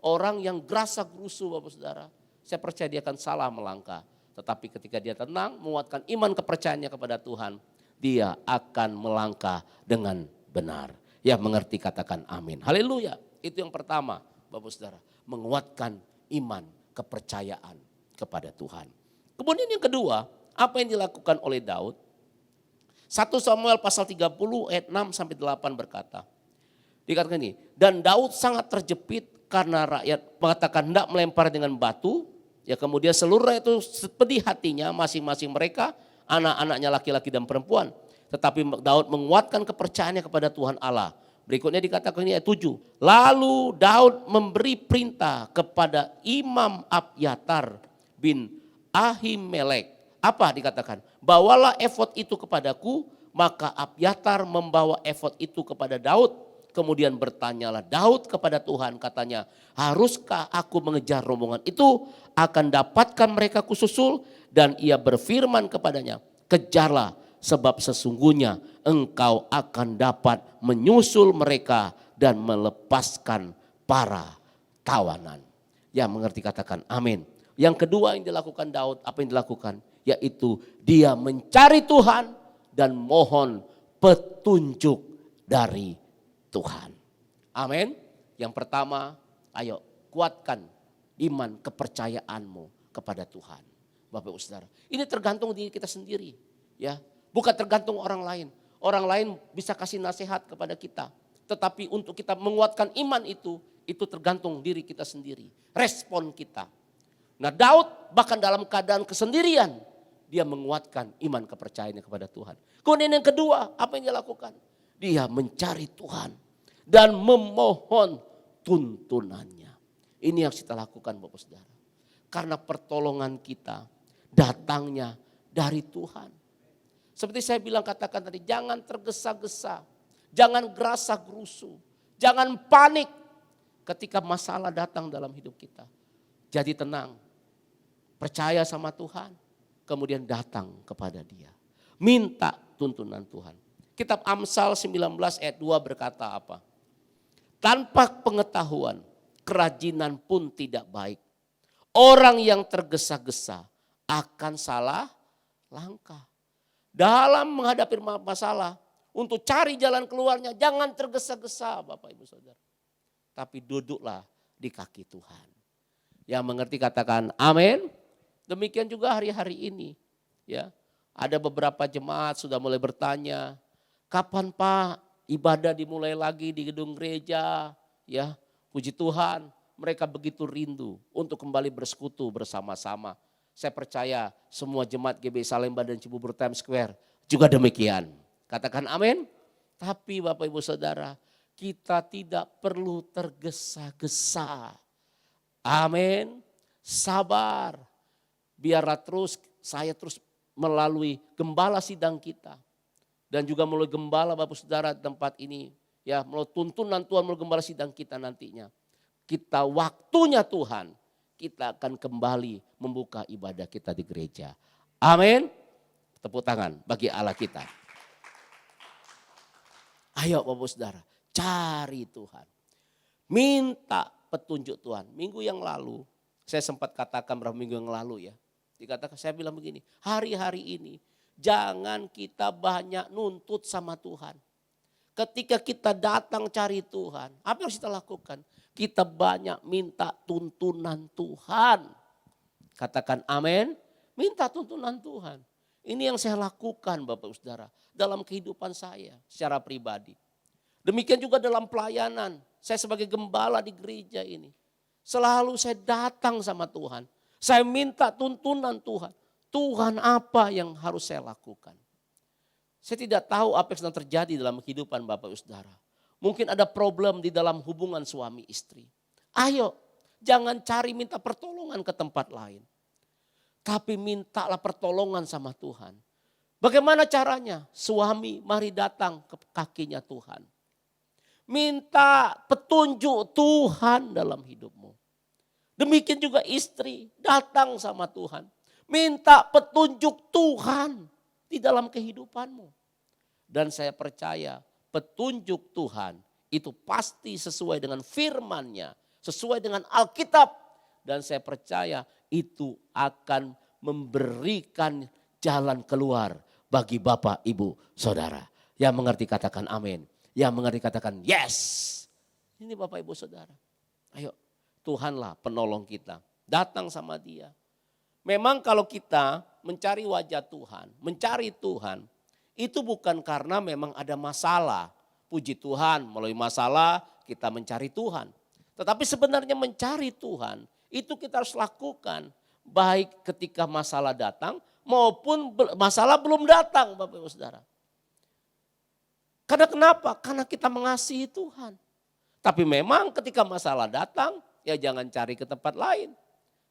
orang yang gerasa gerusu Bapak Saudara, saya percaya dia akan salah melangkah. Tetapi ketika dia tenang, menguatkan iman kepercayaannya kepada Tuhan, dia akan melangkah dengan benar. Ya mengerti katakan amin. Haleluya. Itu yang pertama Bapak Saudara. Menguatkan iman kepercayaan kepada Tuhan. Kemudian yang kedua, apa yang dilakukan oleh Daud? 1 Samuel pasal 30 ayat 6 sampai 8 berkata. Dikatakan ini, dan Daud sangat terjepit karena rakyat mengatakan hendak melempar dengan batu. Ya kemudian seluruh rakyat itu pedih hatinya masing-masing mereka, anak-anaknya laki-laki dan perempuan. Tetapi Daud menguatkan kepercayaannya kepada Tuhan Allah. Berikutnya dikatakan ini ayat 7. Lalu Daud memberi perintah kepada Imam Abyatar bin Ahimelek. Apa dikatakan? Bawalah efod itu kepadaku, maka Abyatar membawa efod itu kepada Daud. Kemudian bertanyalah Daud kepada Tuhan, katanya, haruskah aku mengejar rombongan itu, akan dapatkan mereka kususul? Dan ia berfirman kepadanya, kejarlah, sebab sesungguhnya engkau akan dapat menyusul mereka dan melepaskan para tawanan. Ya mengerti katakan amin. Yang kedua yang dilakukan Daud, apa yang dilakukan? Yaitu dia mencari Tuhan dan mohon petunjuk dari Tuhan. Amin. Yang pertama, ayo kuatkan iman kepercayaanmu kepada Tuhan. Bapak Ibu Saudara, ini tergantung diri kita sendiri, ya. Bukan tergantung orang lain. Orang lain bisa kasih nasihat kepada kita, tetapi untuk kita menguatkan iman itu tergantung diri kita sendiri, respon kita. Nah, Daud bahkan dalam keadaan kesendirian, dia menguatkan iman kepercayaannya kepada Tuhan. Kemudian yang kedua, apa yang dia lakukan? Dia mencari Tuhan dan memohon tuntunannya. Ini yang kita lakukan Bapak Saudara. Karena pertolongan kita datangnya dari Tuhan. Seperti saya bilang katakan tadi, jangan tergesa-gesa, jangan gerasa gerusu, jangan panik ketika masalah datang dalam hidup kita. Jadi tenang, percaya sama Tuhan, kemudian datang kepada Dia. Minta tuntunan Tuhan. Kitab Amsal 19 ayat 2 berkata apa? Tanpa pengetahuan, kerajinan pun tidak baik. Orang yang tergesa-gesa akan salah langkah. Dalam menghadapi masalah, untuk cari jalan keluarnya, jangan tergesa-gesa Bapak Ibu Saudara. Tapi duduklah di kaki Tuhan. Yang mengerti katakan amin. Demikian juga hari-hari ini. Ya, ada beberapa jemaat sudah mulai bertanya, kapan Pak ibadah dimulai lagi di gedung gereja? Ya, puji Tuhan, mereka begitu rindu untuk kembali bersekutu bersama-sama. Saya percaya semua jemaat GBI Salemba dan Cibubur Times Square juga demikian. Katakan amin. Tapi Bapak Ibu Saudara, kita tidak perlu tergesa-gesa. Amin. Sabar. Biarlah saya terus melalui gembala sidang kita. Dan juga melalui gembala Bapak Saudara di tempat ini. Ya, melalui tuntunan Tuhan melalui gembala sidang kita nantinya. Kita waktunya Tuhan, kita akan kembali membuka ibadah kita di gereja. Amin. Tepuk tangan bagi Allah kita. Ayo Bapak Saudara, Cari Tuhan. Minta petunjuk Tuhan. Minggu yang lalu, saya sempat katakan beberapa minggu yang lalu ya. Dikatakan, saya bilang begini, hari-hari ini jangan kita banyak nuntut sama Tuhan. Ketika kita datang cari Tuhan, apa yang harus kita lakukan? Kita banyak minta tuntunan Tuhan. Katakan amin, minta tuntunan Tuhan. Ini yang saya lakukan Bapak Saudara dalam kehidupan saya secara pribadi. Demikian juga dalam pelayanan. Saya sebagai gembala di gereja ini. Selalu saya datang sama Tuhan. Saya minta tuntunan Tuhan. Tuhan apa yang harus saya lakukan? Saya tidak tahu apa yang sedang terjadi dalam kehidupan Bapak Saudara. Mungkin ada problem di dalam hubungan suami istri. Ayo, jangan cari minta pertolongan ke tempat lain. Tapi mintalah pertolongan sama Tuhan. Bagaimana caranya? Suami mari datang ke kakinya Tuhan. Minta petunjuk Tuhan dalam hidupmu. Demikian juga istri datang sama Tuhan. Minta petunjuk Tuhan di dalam kehidupanmu. Dan saya percaya petunjuk Tuhan itu pasti sesuai dengan firman-Nya. Sesuai dengan Alkitab. Dan saya percaya itu akan memberikan jalan keluar bagi Bapak, Ibu, Saudara. Yang mengerti katakan amin. Yang mengerti katakan yes. Ini Bapak Ibu Saudara. Ayo, Tuhanlah penolong kita. Datang sama Dia. Memang kalau kita mencari wajah Tuhan, mencari Tuhan, itu bukan karena memang ada masalah. Puji Tuhan, melalui masalah kita mencari Tuhan. Tetapi sebenarnya mencari Tuhan, itu kita harus lakukan. Baik ketika masalah datang maupun masalah belum datang Bapak Ibu Saudara. Karena kenapa? Karena kita mengasihi Tuhan. Tapi memang ketika masalah datang, ya jangan cari ke tempat lain.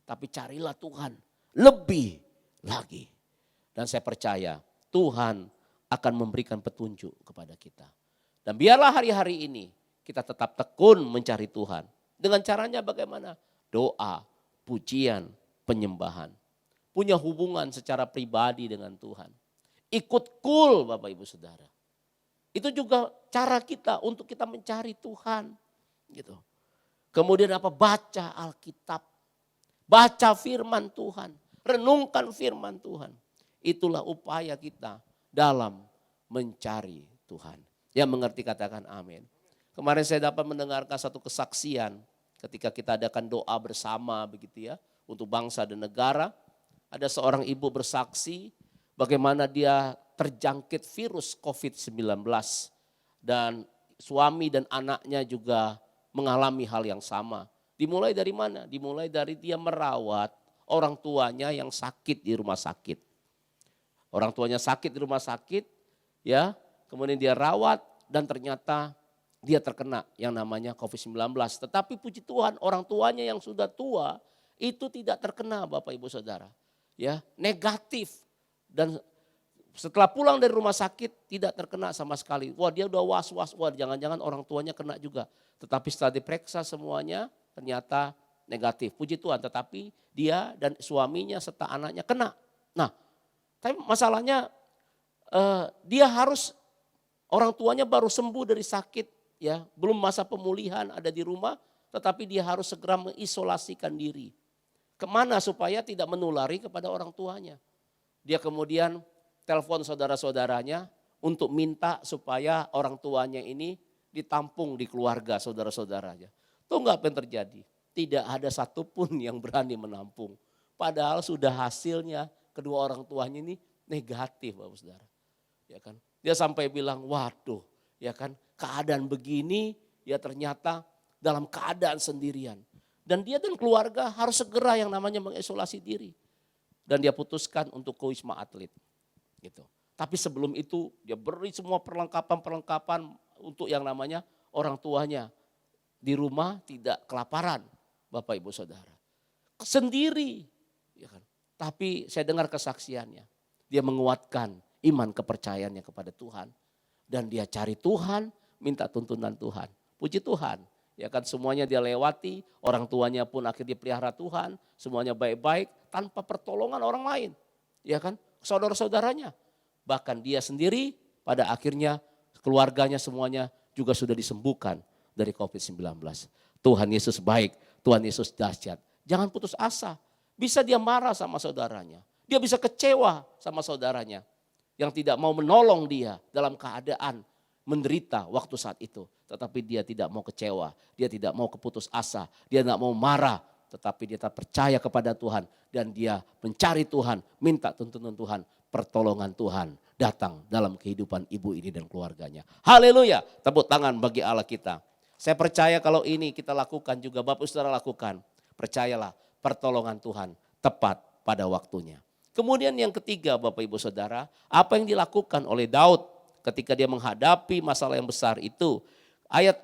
Tapi carilah Tuhan lebih lagi. Dan saya percaya Tuhan akan memberikan petunjuk kepada kita. Dan biarlah hari-hari ini kita tetap tekun mencari Tuhan. Dengan caranya bagaimana? Doa, pujian, penyembahan. Punya hubungan secara pribadi dengan Tuhan. Ikut cool Bapak Ibu Saudara. Itu juga cara kita untuk kita mencari Tuhan. Gitu. Kemudian apa? Baca Alkitab. Baca firman Tuhan. Renungkan firman Tuhan. Itulah upaya kita dalam mencari Tuhan. Yang mengerti katakan amin. Kemarin saya dapat mendengarkan satu kesaksian ketika kita adakan doa bersama begitu ya. Untuk bangsa dan negara. Ada seorang ibu bersaksi bagaimana dia terjangkit virus COVID-19 dan suami dan anaknya juga mengalami hal yang sama. Dimulai dari mana? Dimulai dari dia merawat orang tuanya yang sakit di rumah sakit. Orang tuanya sakit di rumah sakit, ya, kemudian dia rawat dan ternyata dia terkena yang namanya COVID-19. Tetapi puji Tuhan orang tuanya yang sudah tua itu tidak terkena Bapak Ibu Saudara. Ya, negatif dan setelah pulang dari rumah sakit tidak terkena sama sekali. Wah dia udah was-was, wah jangan-jangan orang tuanya kena juga. Tetapi setelah diperiksa semuanya ternyata negatif. Puji Tuhan, tetapi dia dan suaminya serta anaknya kena. Nah, tapi masalahnya dia harus, orang tuanya baru sembuh dari sakit, ya belum masa pemulihan ada di rumah, tetapi dia harus segera mengisolasikan diri. Kemana supaya tidak menulari kepada orang tuanya. Dia kemudian telepon saudara-saudaranya untuk minta supaya orang tuanya ini ditampung di keluarga saudara-saudaranya. Tahu nggak apa yang terjadi? Tidak ada satupun yang berani menampung. Padahal sudah hasilnya kedua orang tuanya ini negatif Bapak Saudara. Ya kan? Dia sampai bilang, waduh ya kan keadaan begini ya ternyata dalam keadaan sendirian. Dan dia dan keluarga harus segera yang namanya mengisolasi diri. Dan dia putuskan untuk ke Wisma Atlet. Gitu. Tapi sebelum itu dia beri semua perlengkapan-perlengkapan untuk yang namanya orang tuanya. Di rumah tidak kelaparan Bapak Ibu Saudara. Sendiri. Ya kan? Tapi saya dengar kesaksiannya. Dia menguatkan iman kepercayaannya kepada Tuhan. Dan dia cari Tuhan, minta tuntunan Tuhan. Puji Tuhan. Ya kan semuanya dia lewati, orang tuanya pun akhirnya dipelihara Tuhan, semuanya baik-baik tanpa pertolongan orang lain. Ya kan, saudara-saudaranya. Bahkan dia sendiri pada akhirnya keluarganya semuanya juga sudah disembuhkan dari COVID-19. Tuhan Yesus baik, Tuhan Yesus dahsyat. Jangan putus asa. Bisa dia marah sama saudaranya. Dia bisa kecewa sama saudaranya yang tidak mau menolong dia dalam keadaan menderita waktu saat itu. Tetapi dia tidak mau kecewa, dia tidak mau keputus asa, dia tidak mau marah. Tetapi dia tetap percaya kepada Tuhan dan dia mencari Tuhan, minta tuntunan Tuhan, pertolongan Tuhan datang dalam kehidupan ibu ini dan keluarganya. Haleluya, tepuk tangan bagi Allah kita. Saya percaya kalau ini kita lakukan juga, Bapak Saudara lakukan. Percayalah, pertolongan Tuhan tepat pada waktunya. Kemudian yang ketiga Bapak Ibu Saudara, apa yang dilakukan oleh Daud ketika dia menghadapi masalah yang besar itu. Ayat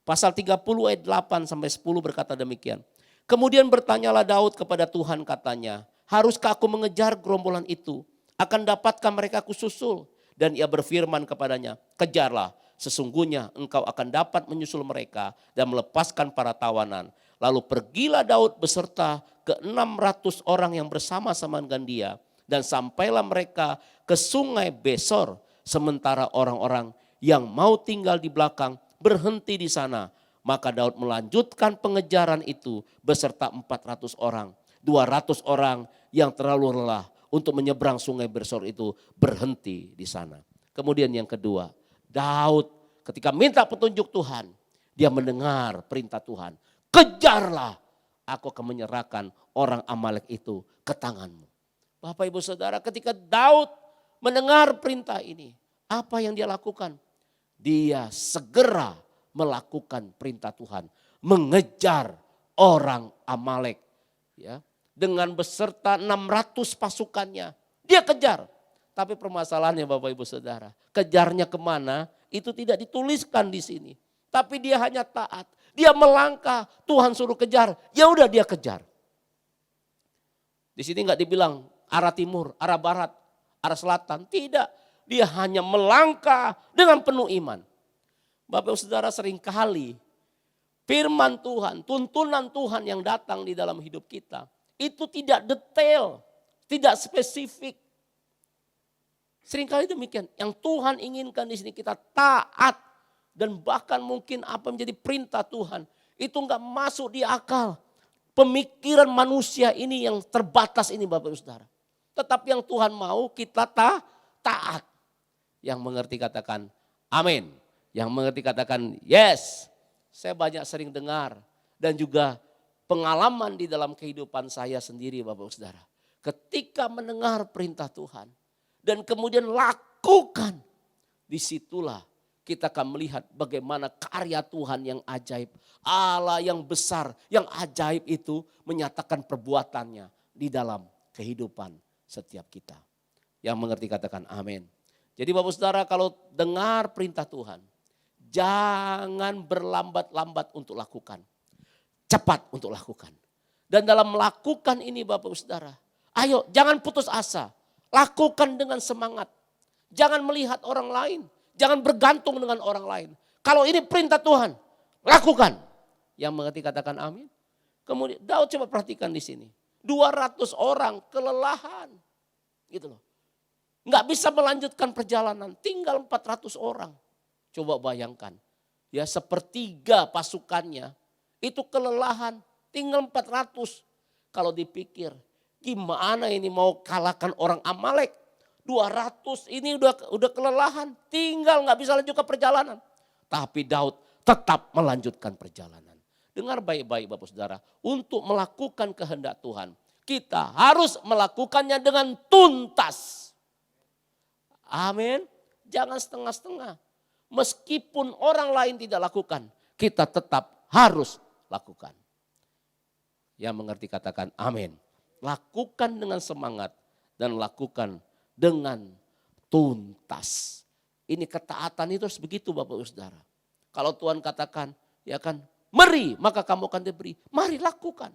pasal 30 ayat 8 sampai 10 berkata demikian. Kemudian bertanyalah Daud kepada Tuhan katanya, haruskah aku mengejar gerombolan itu? Akan dapatkah mereka kususul? Dan ia berfirman kepadanya, kejarlah, sesungguhnya engkau akan dapat menyusul mereka dan melepaskan para tawanan. Lalu pergilah Daud beserta ke 600 orang yang bersama-sama dengan dia. Dan sampailah mereka ke sungai Besor. Sementara orang-orang yang mau tinggal di belakang berhenti di sana. Maka Daud melanjutkan pengejaran itu beserta 400 orang. 200 orang yang terlalu lelah untuk menyeberang sungai Besor itu berhenti di sana. Kemudian yang kedua, Daud ketika minta petunjuk Tuhan, dia mendengar perintah Tuhan. Kejarlah, aku akan menyerahkan orang Amalek itu ke tanganmu. Bapak Ibu Saudara, ketika Daud mendengar perintah ini, apa yang dia lakukan? Dia segera melakukan perintah Tuhan, mengejar orang Amalek, ya, dengan beserta 600 pasukannya. Dia kejar. Tapi permasalahannya Bapak Ibu Saudara, kejarnya kemana itu tidak dituliskan di sini. Tapi dia hanya taat, dia melangkah, Tuhan suruh kejar, ya udah dia kejar. Di sini nggak dibilang arah timur, arah barat, arah selatan, tidak. Dia hanya melangkah dengan penuh iman. Bapak Ibu Saudara, seringkali firman Tuhan, tuntunan Tuhan yang datang di dalam hidup kita itu tidak detail, tidak spesifik. Seringkali demikian. Yang Tuhan inginkan di sini kita taat dan bahkan mungkin apa menjadi perintah Tuhan itu enggak masuk di akal. Pemikiran manusia ini yang terbatas ini Bapak Ibu Saudara. Tetapi yang Tuhan mau kita taat. Yang mengerti katakan amin. Yang mengerti katakan yes. Saya banyak sering dengar dan juga pengalaman di dalam kehidupan saya sendiri Bapak Saudara. Ketika mendengar perintah Tuhan dan kemudian lakukan, disitulah kita akan melihat bagaimana karya Tuhan yang ajaib. Allah yang besar, yang ajaib itu menyatakan perbuatannya di dalam kehidupan setiap kita. Yang mengerti katakan amin. Jadi Bapak Saudara, kalau dengar perintah Tuhan, jangan berlambat-lambat untuk lakukan. Cepat untuk lakukan. Dan dalam melakukan ini Bapak Saudara, ayo jangan putus asa. Lakukan dengan semangat. Jangan melihat orang lain. Jangan bergantung dengan orang lain. Kalau ini perintah Tuhan, lakukan. Yang mengerti katakan amin. Kemudian Daud coba perhatikan di sini. 200 orang kelelahan. Gitu loh. Nggak bisa melanjutkan perjalanan, tinggal 400 orang. Coba bayangkan, ya sepertiga pasukannya itu kelelahan, tinggal 400. Kalau dipikir, gimana ini mau kalahkan orang Amalek? 200 ini udah kelelahan, tinggal nggak bisa lanjutkan perjalanan. Tapi Daud tetap melanjutkan perjalanan. Dengar baik-baik Bapak Saudara, untuk melakukan kehendak Tuhan, kita harus melakukannya dengan tuntas. Amin. Jangan setengah-setengah. Meskipun orang lain tidak lakukan, kita tetap harus lakukan. Yang mengerti katakan amin. Lakukan dengan semangat dan lakukan dengan tuntas. Ini ketaatan itu harus begitu Bapak Ibu Saudara. Kalau Tuhan katakan, ya kan, mari maka kamu akan diberi. Mari lakukan.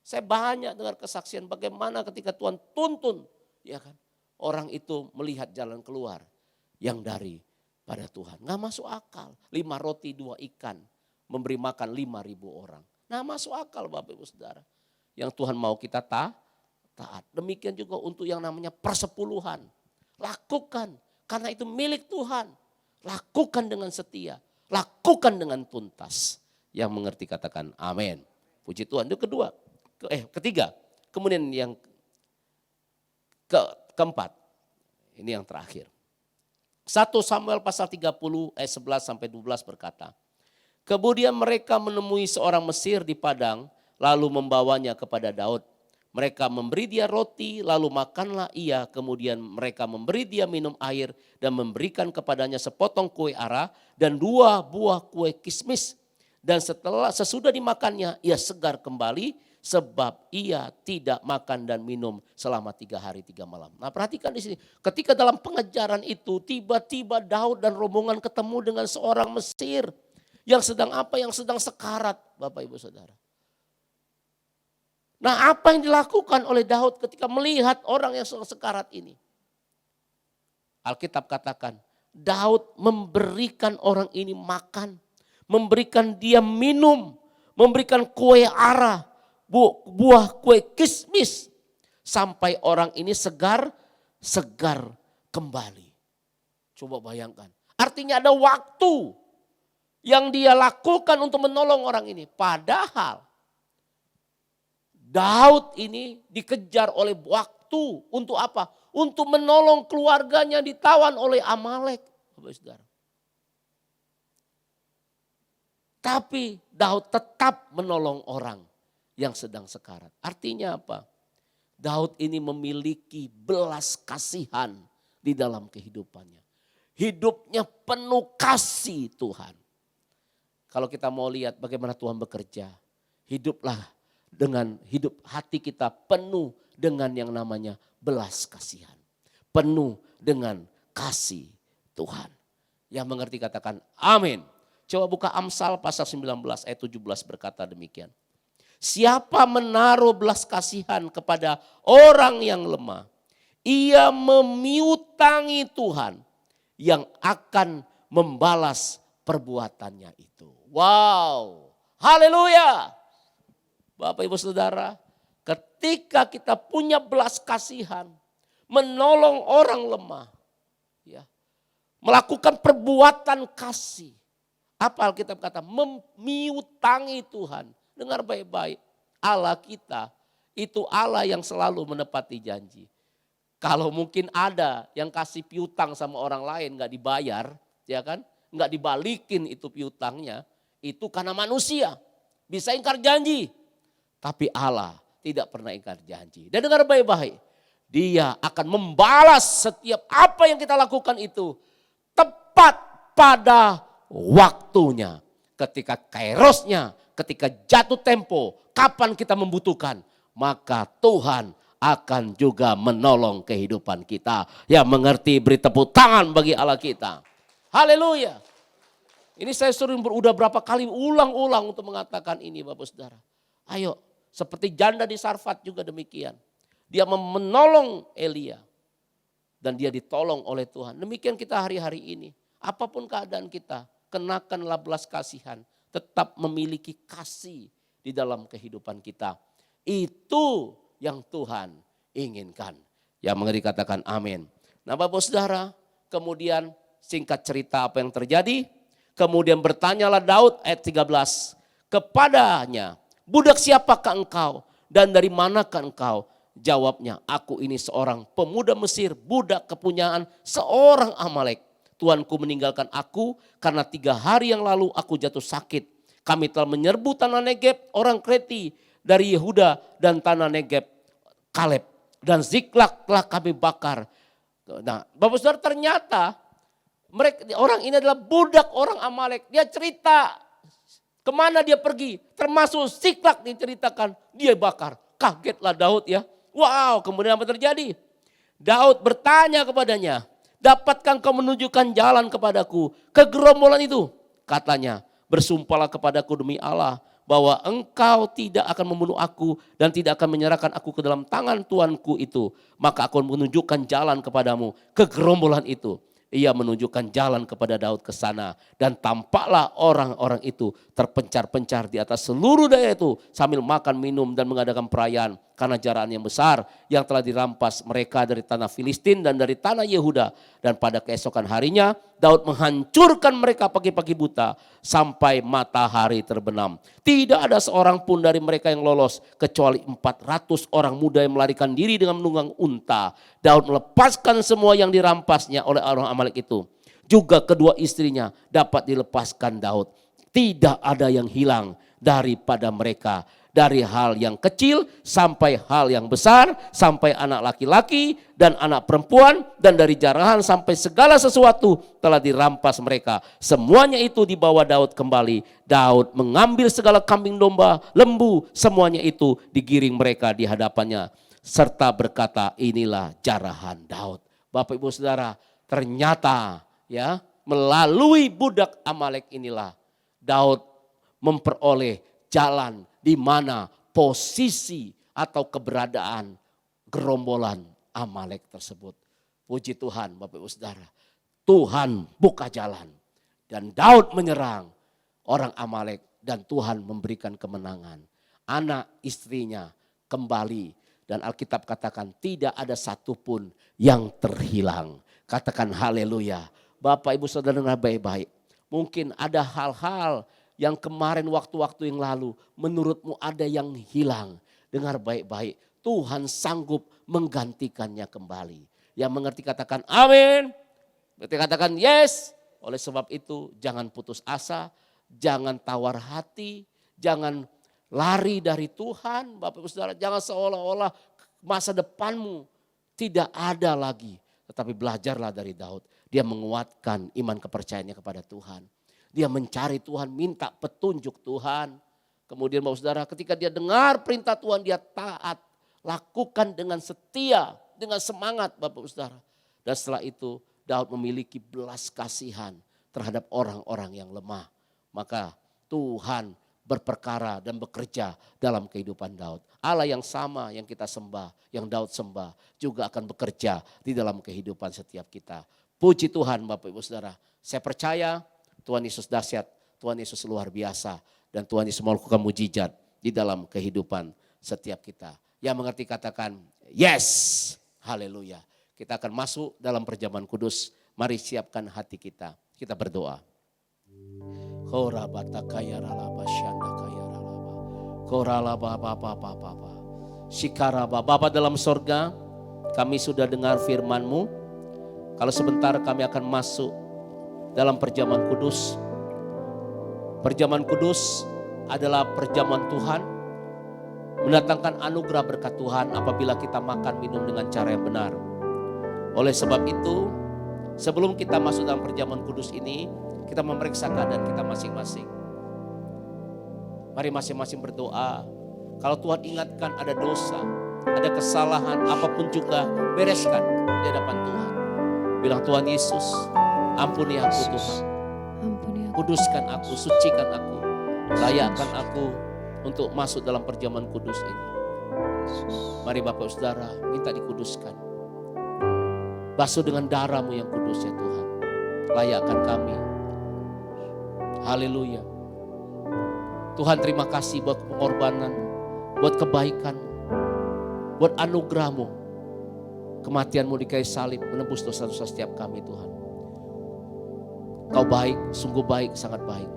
Saya banyak dengar kesaksian bagaimana ketika Tuhan tuntun, ya kan. Orang itu melihat jalan keluar yang dari pada Tuhan. Nggak masuk akal. 5 roti 2 ikan memberi makan 5.000 orang. Nah masuk akal Bapak Ibu Saudara. Yang Tuhan mau kita taat. Demikian juga untuk yang namanya persepuluhan. Lakukan karena itu milik Tuhan. Lakukan dengan setia. Lakukan dengan tuntas. Yang mengerti katakan amin. Puji Tuhan. Itu ketiga. Kemudian yang keempat. Ini yang terakhir. 1 Samuel pasal 30 ayat 11 sampai 12 berkata. Kemudian mereka menemui seorang Mesir di padang lalu membawanya kepada Daud. Mereka memberi dia roti, lalu makanlah ia. Kemudian mereka memberi dia minum air dan memberikan kepadanya sepotong kue ara dan 2 buah kue kismis. Dan sesudah dimakannya ia segar kembali sebab ia tidak makan dan minum selama 3 hari 3 malam. Nah perhatikan di sini, ketika dalam pengejaran itu tiba-tiba Daud dan rombongan ketemu dengan seorang Mesir yang sedang apa? Yang sedang sekarat, Bapak Ibu Saudara. Nah apa yang dilakukan oleh Daud ketika melihat orang yang sedang sekarat ini? Alkitab katakan Daud memberikan orang ini makan, memberikan dia minum, memberikan kue ara, buah kue kismis. Sampai orang ini segar kembali. Coba bayangkan, artinya ada waktu yang dia lakukan untuk menolong orang ini. Padahal Daud ini dikejar oleh waktu untuk apa? Untuk menolong keluarganya ditawan oleh Amalek. Bapak Saudara. Tapi Daud tetap menolong orang yang sedang sekarat. Artinya apa? Daud ini memiliki belas kasihan di dalam kehidupannya. Hidupnya penuh kasih Tuhan. Kalau kita mau lihat bagaimana Tuhan bekerja, hiduplah dengan hidup hati kita penuh dengan yang namanya belas kasihan. Penuh dengan kasih Tuhan. Yang mengerti katakan amin. Coba buka Amsal pasal 19 ayat 17 berkata demikian. Siapa menaruh belas kasihan kepada orang yang lemah, ia memiutangi Tuhan yang akan membalas perbuatannya itu. Wow, haleluya. Bapak Ibu Saudara, ketika kita punya belas kasihan, menolong orang lemah, ya, melakukan perbuatan kasih. Apa Alkitab kata? Memiutangi Tuhan. Dengar baik-baik, Allah kita itu Allah yang selalu menepati janji. Kalau mungkin ada yang kasih piutang sama orang lain gak dibayar, ya kan? Gak dibalikin itu piutangnya, itu karena manusia bisa ingkar janji. Tapi Allah tidak pernah ingkar janji. Dan dengar baik-baik, Dia akan membalas setiap apa yang kita lakukan itu tepat pada waktunya. Ketika kairosnya, ketika jatuh tempo, kapan kita membutuhkan, maka Tuhan akan juga menolong kehidupan kita. Yang mengerti beri tepuk tangan bagi Allah kita. Haleluya. Ini saya suruh udah berapa kali ulang-ulang untuk mengatakan ini Bapak Saudara. Ayo, seperti janda di Sarfat juga demikian. Dia menolong Elia. Dan dia ditolong oleh Tuhan. Demikian kita hari-hari ini. Apapun keadaan kita, kenakanlah belas kasihan. Tetap memiliki kasih di dalam kehidupan kita. Itu yang Tuhan inginkan. Yang mengerti katakan amin. Nah Bapak Saudara, kemudian singkat cerita apa yang terjadi. Kemudian bertanyalah Daud ayat 13 kepadanya, budak siapakah engkau dan dari manakah engkau? Jawabnya, aku ini seorang pemuda Mesir, budak kepunyaan seorang Amalek. Tuanku meninggalkan aku karena 3 hari yang lalu aku jatuh sakit. Kami telah menyerbu tanah Negeb orang Kreti dari Yehuda dan tanah Negeb Kaleb. Dan Ziklag telah kami bakar. Nah Bapak Saudara, ternyata mereka, orang ini adalah budak orang Amalek. Dia cerita kemana dia pergi. Termasuk Ziklag diceritakan dia bakar. Kagetlah Daud ya. Wow, kemudian apa terjadi? Daud bertanya kepadanya, dapatkah kau menunjukkan jalan kepadaku ke gerombolan itu? Katanya, bersumpahlah kepadaku demi Allah bahwa engkau tidak akan membunuh aku dan tidak akan menyerahkan aku ke dalam tangan tuanku itu. Maka aku menunjukkan jalan kepadamu ke gerombolan itu. Ia menunjukkan jalan kepada Daud ke sana. Dan tampaklah orang-orang itu terpencar-pencar di atas seluruh daerah itu. Sambil makan, minum dan mengadakan perayaan. karena jarahan yang besar yang telah dirampas mereka dari tanah Filistin dan dari tanah Yehuda. Dan pada keesokan harinya Daud menghancurkan mereka pagi-pagi buta sampai matahari terbenam. Tidak ada seorang pun dari mereka yang lolos kecuali 400 orang muda yang melarikan diri dengan menunggang unta. Daud melepaskan semua yang dirampasnya oleh orang Amalek itu. Juga kedua istrinya dapat dilepaskan Daud. Tidak ada yang hilang daripada mereka. Dari hal yang kecil sampai hal yang besar, sampai anak laki-laki dan anak perempuan, dan dari jarahan sampai segala sesuatu telah dirampas mereka. Semuanya itu dibawa Daud kembali. Daud mengambil segala kambing domba, lembu, semuanya itu digiring mereka di hadapannya. Serta berkata, inilah jarahan Daud. Bapak Ibu Saudara, ternyata ya melalui budak Amalek inilah Daud memperoleh jalan di mana posisi atau keberadaan gerombolan Amalek tersebut. Puji Tuhan Bapak Ibu Saudara. Tuhan buka jalan dan Daud menyerang orang Amalek dan Tuhan memberikan kemenangan. Anak istrinya kembali dan Alkitab katakan tidak ada satupun yang terhilang. Katakan haleluya. Bapak Ibu Saudara dengar baik-baik. Mungkin ada hal-hal yang kemarin waktu-waktu yang lalu menurutmu ada yang hilang. Dengar baik-baik, Tuhan sanggup menggantikannya kembali. Yang mengerti katakan amin. Berarti katakan yes. Oleh sebab itu jangan putus asa, jangan tawar hati, jangan lari dari Tuhan. Bapak Ibu Saudara, jangan seolah-olah masa depanmu tidak ada lagi. Tetapi belajarlah dari Daud. Dia menguatkan iman kepercayaannya kepada Tuhan. Dia mencari Tuhan, minta petunjuk Tuhan. Kemudian Bapak Saudara, ketika dia dengar perintah Tuhan, dia taat. Lakukan dengan setia, dengan semangat Bapak Saudara. Dan setelah itu Daud memiliki belas kasihan terhadap orang-orang yang lemah. Maka Tuhan berperkara dan bekerja dalam kehidupan Daud. Allah yang sama yang kita sembah, yang Daud sembah, juga akan bekerja di dalam kehidupan setiap kita. Puji Tuhan Bapak Ibu Saudara. Saya percaya Tuhan Yesus dahsyat, Tuhan Yesus luar biasa, dan Tuhan Yesus melakukan mujizat di dalam kehidupan setiap kita. Yang mengerti katakan yes, haleluya. Kita akan masuk dalam perjamuan kudus. Mari siapkan hati kita, kita berdoa. Bapa dalam sorga, kami sudah dengar firman-Mu. Kalau sebentar kami akan masuk dalam perjamuan kudus. Perjamuan kudus adalah perjamuan Tuhan, mendatangkan anugerah berkat Tuhan apabila kita makan minum dengan cara yang benar. Oleh sebab itu, sebelum kita masuk dalam perjamuan kudus ini, kita memeriksa keadaan kita masing-masing. Mari masing-masing berdoa. Kalau Tuhan ingatkan ada dosa, ada kesalahan, apapun juga bereskan di hadapan Tuhan. Bilang Tuhan Yesus, ampuni aku Tuhan, kuduskan aku, sucikan aku, layakkan aku untuk masuk dalam perjamuan kudus ini. Mari Bapak Saudara minta dikuduskan. Basuh dengan darah-Mu yang kudus ya Tuhan. Layakkan kami. Haleluya. Tuhan terima kasih buat pengorbanan, buat kebaikan-Mu, buat anugerah-Mu. Kematian-Mu di kayu salib menebus dosa-dosa setiap kami Tuhan. Kau baik, sungguh baik, sangat baik.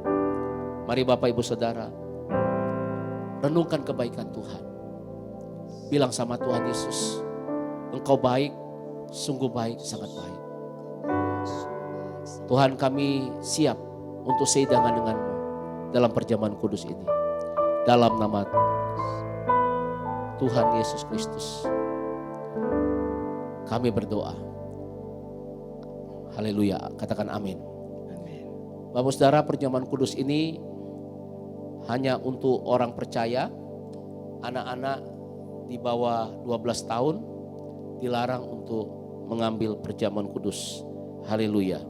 Mari Bapak Ibu Saudara, renungkan kebaikan Tuhan. Bilang sama Tuhan Yesus, Engkau baik, sungguh baik, sangat baik. Tuhan kami siap untuk seidangan dengan-Mu dalam perjamuan kudus ini. Dalam nama Tuhan Yesus Kristus, kami berdoa. Haleluya, katakan amin. Bapak Saudara, perjamuan kudus ini hanya untuk orang percaya. Anak-anak di bawah 12 tahun dilarang untuk mengambil perjamuan kudus. Haleluya.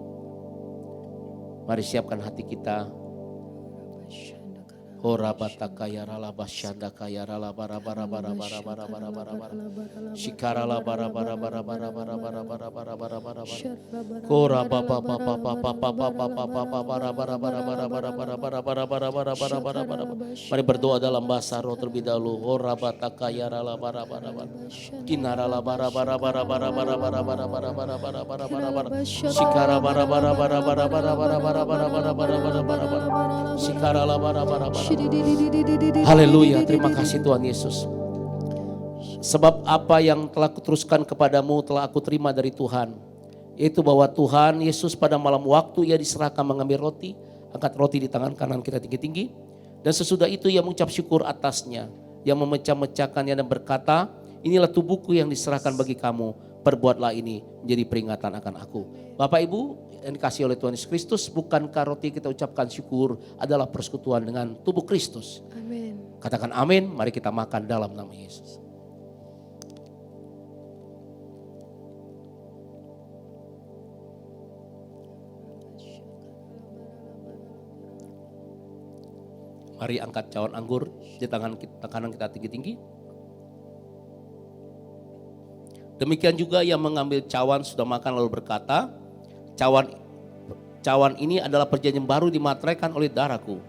Mari siapkan hati kita. Ora bataka ya rala basyanda kaya rala bara bara bara bara bara bara bara bara. Shikara la bara bara bara bara bara bara bara bara bara bara bara. Kora baba baba baba baba baba baba bara bara bara bara bara bara bara bara bara bara bara bara bara. Mari berdoa dalam bahasa roh terlebih dahulu. Ora bataka ya rala bara bara bara. Kinara la bara bara bara bara bara bara bara bara bara bara bara bara bara. Shikara bara bara bara bara bara bara bara bara bara bara bara bara bara. Shikara la bara bara bara. Haleluya, terima kasih Tuhan Yesus. Sebab apa yang telah kuteruskan kepadamu telah aku terima dari Tuhan. Yaitu bahwa Tuhan Yesus pada malam waktu ia diserahkan mengambil roti. Angkat roti di tangan kanan kita tinggi-tinggi. Dan sesudah itu ia mengucap syukur atasnya. Yang memecah-mecahkannya dan berkata, inilah tubuhku yang diserahkan bagi kamu. Perbuatlah ini menjadi peringatan akan aku. Bapak Ibu yang dikasih oleh Tuhan Yesus Kristus, bukankah roti kita ucapkan syukur adalah persekutuan dengan tubuh Kristus? Amin. Katakan amin, mari kita makan dalam nama Yesus. Mari angkat cawan anggur di tangan kanan kita tinggi-tinggi. Demikian juga yang mengambil cawan sudah makan lalu berkata, cawan ini adalah perjanjian baru dimateraikan oleh darahku.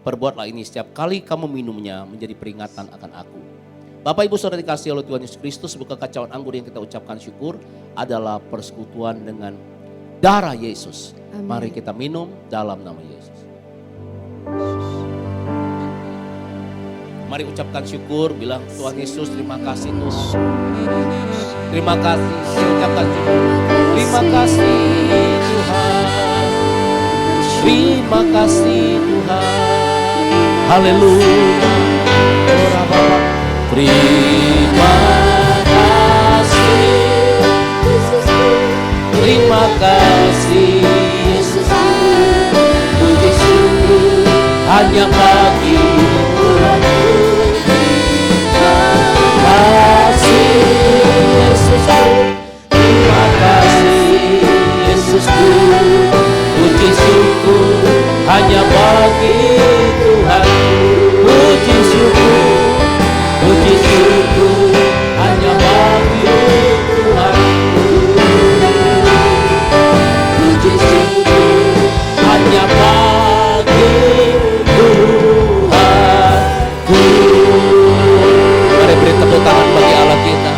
Perbuatlah ini setiap kali kamu minumnya menjadi peringatan akan aku. Bapak Ibu Saudara dikasih oleh Tuhan Yesus Kristus, bukankah cawan anggur yang kita ucapkan syukur adalah persekutuan dengan darah Yesus. Amin. Mari kita minum dalam nama Yesus. Mari ucapkan syukur, bilang Tuhan Yesus terima kasih Tuhan. Terima kasih, saya ucapkan syukur. Terima kasih Tuhan. Terima kasih Tuhan. Haleluya. Terima kasih. Terima kasih Yesus. Puji syukur hanya bagi Tuhan. Kasih Yesusku, terima kasih Yesusku, puji syukur hanya bagi Tuhan. Puji syukur hanya bagi Tuhan. Puji syukur hanya bagi Tuhan. Mari beri tepuk tangan bagi Allah kita.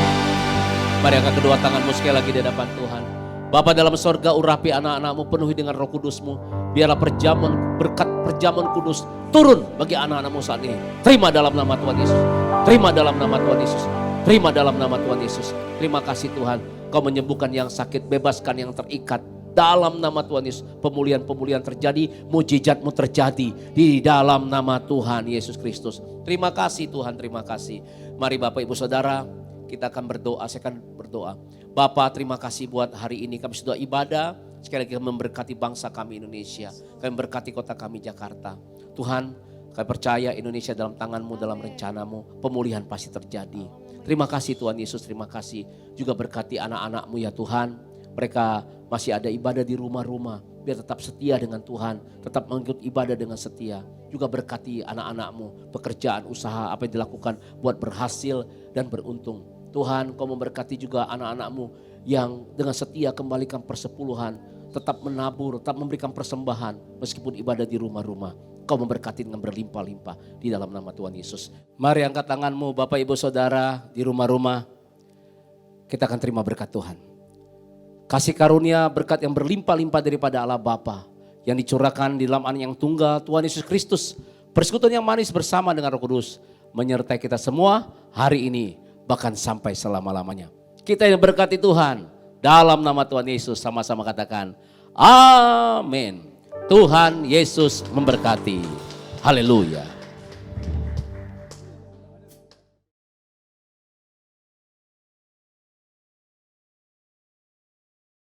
Mari angkat kedua tanganmu sekali lagi di hadapan Tuhan. Bapa dalam sorga, urapi anak-anakmu, penuhi dengan roh kudusmu. Biarlah berkat perjamuan kudus turun bagi anak-anakmu saat ini. Terima dalam nama Tuhan Yesus. Terima dalam nama Tuhan Yesus. Terima dalam nama Tuhan Yesus. Terima kasih Tuhan. Kau menyembuhkan yang sakit, bebaskan yang terikat. Dalam nama Tuhan Yesus, pemulihan-pemulihan terjadi, mujizatmu terjadi di dalam nama Tuhan Yesus Kristus. Terima kasih Tuhan, terima kasih. Mari Bapak Ibu Saudara, kita akan berdoa, saya akan berdoa. Bapak, terima kasih buat hari ini kami sudah ibadah. Sekali lagi kami memberkati bangsa kami Indonesia, kami memberkati kota kami Jakarta. Tuhan, kami percaya Indonesia dalam tangan-Mu, dalam rencana-Mu, pemulihan pasti terjadi. Terima kasih Tuhan Yesus, terima kasih. Juga berkati anak-anak-Mu ya Tuhan. Mereka masih ada ibadah di rumah-rumah. Biar tetap setia dengan Tuhan. Tetap mengikut ibadah dengan setia. Juga berkati anak-anak-Mu. Pekerjaan, usaha, apa yang dilakukan buat berhasil dan beruntung. Tuhan, Kau memberkati juga anak-anak-Mu yang dengan setia kembalikan persepuluhan. Tetap menabur, tetap memberikan persembahan. Meskipun ibadah di rumah-rumah. Kau memberkati dengan berlimpah-limpah di dalam nama Tuhan Yesus. Mari angkat tanganmu Bapak Ibu Saudara di rumah-rumah. Kita akan terima berkat Tuhan. Kasih karunia berkat yang berlimpah-limpah daripada Allah Bapa yang dicurahkan di dalam Anak yang tunggal Tuhan Yesus Kristus. Persekutuan yang manis bersama dengan Roh Kudus menyertai kita semua hari ini bahkan sampai selama-lamanya. Kita yang berkati Tuhan dalam nama Tuhan Yesus, sama-sama katakan amin. Tuhan Yesus memberkati. Haleluya.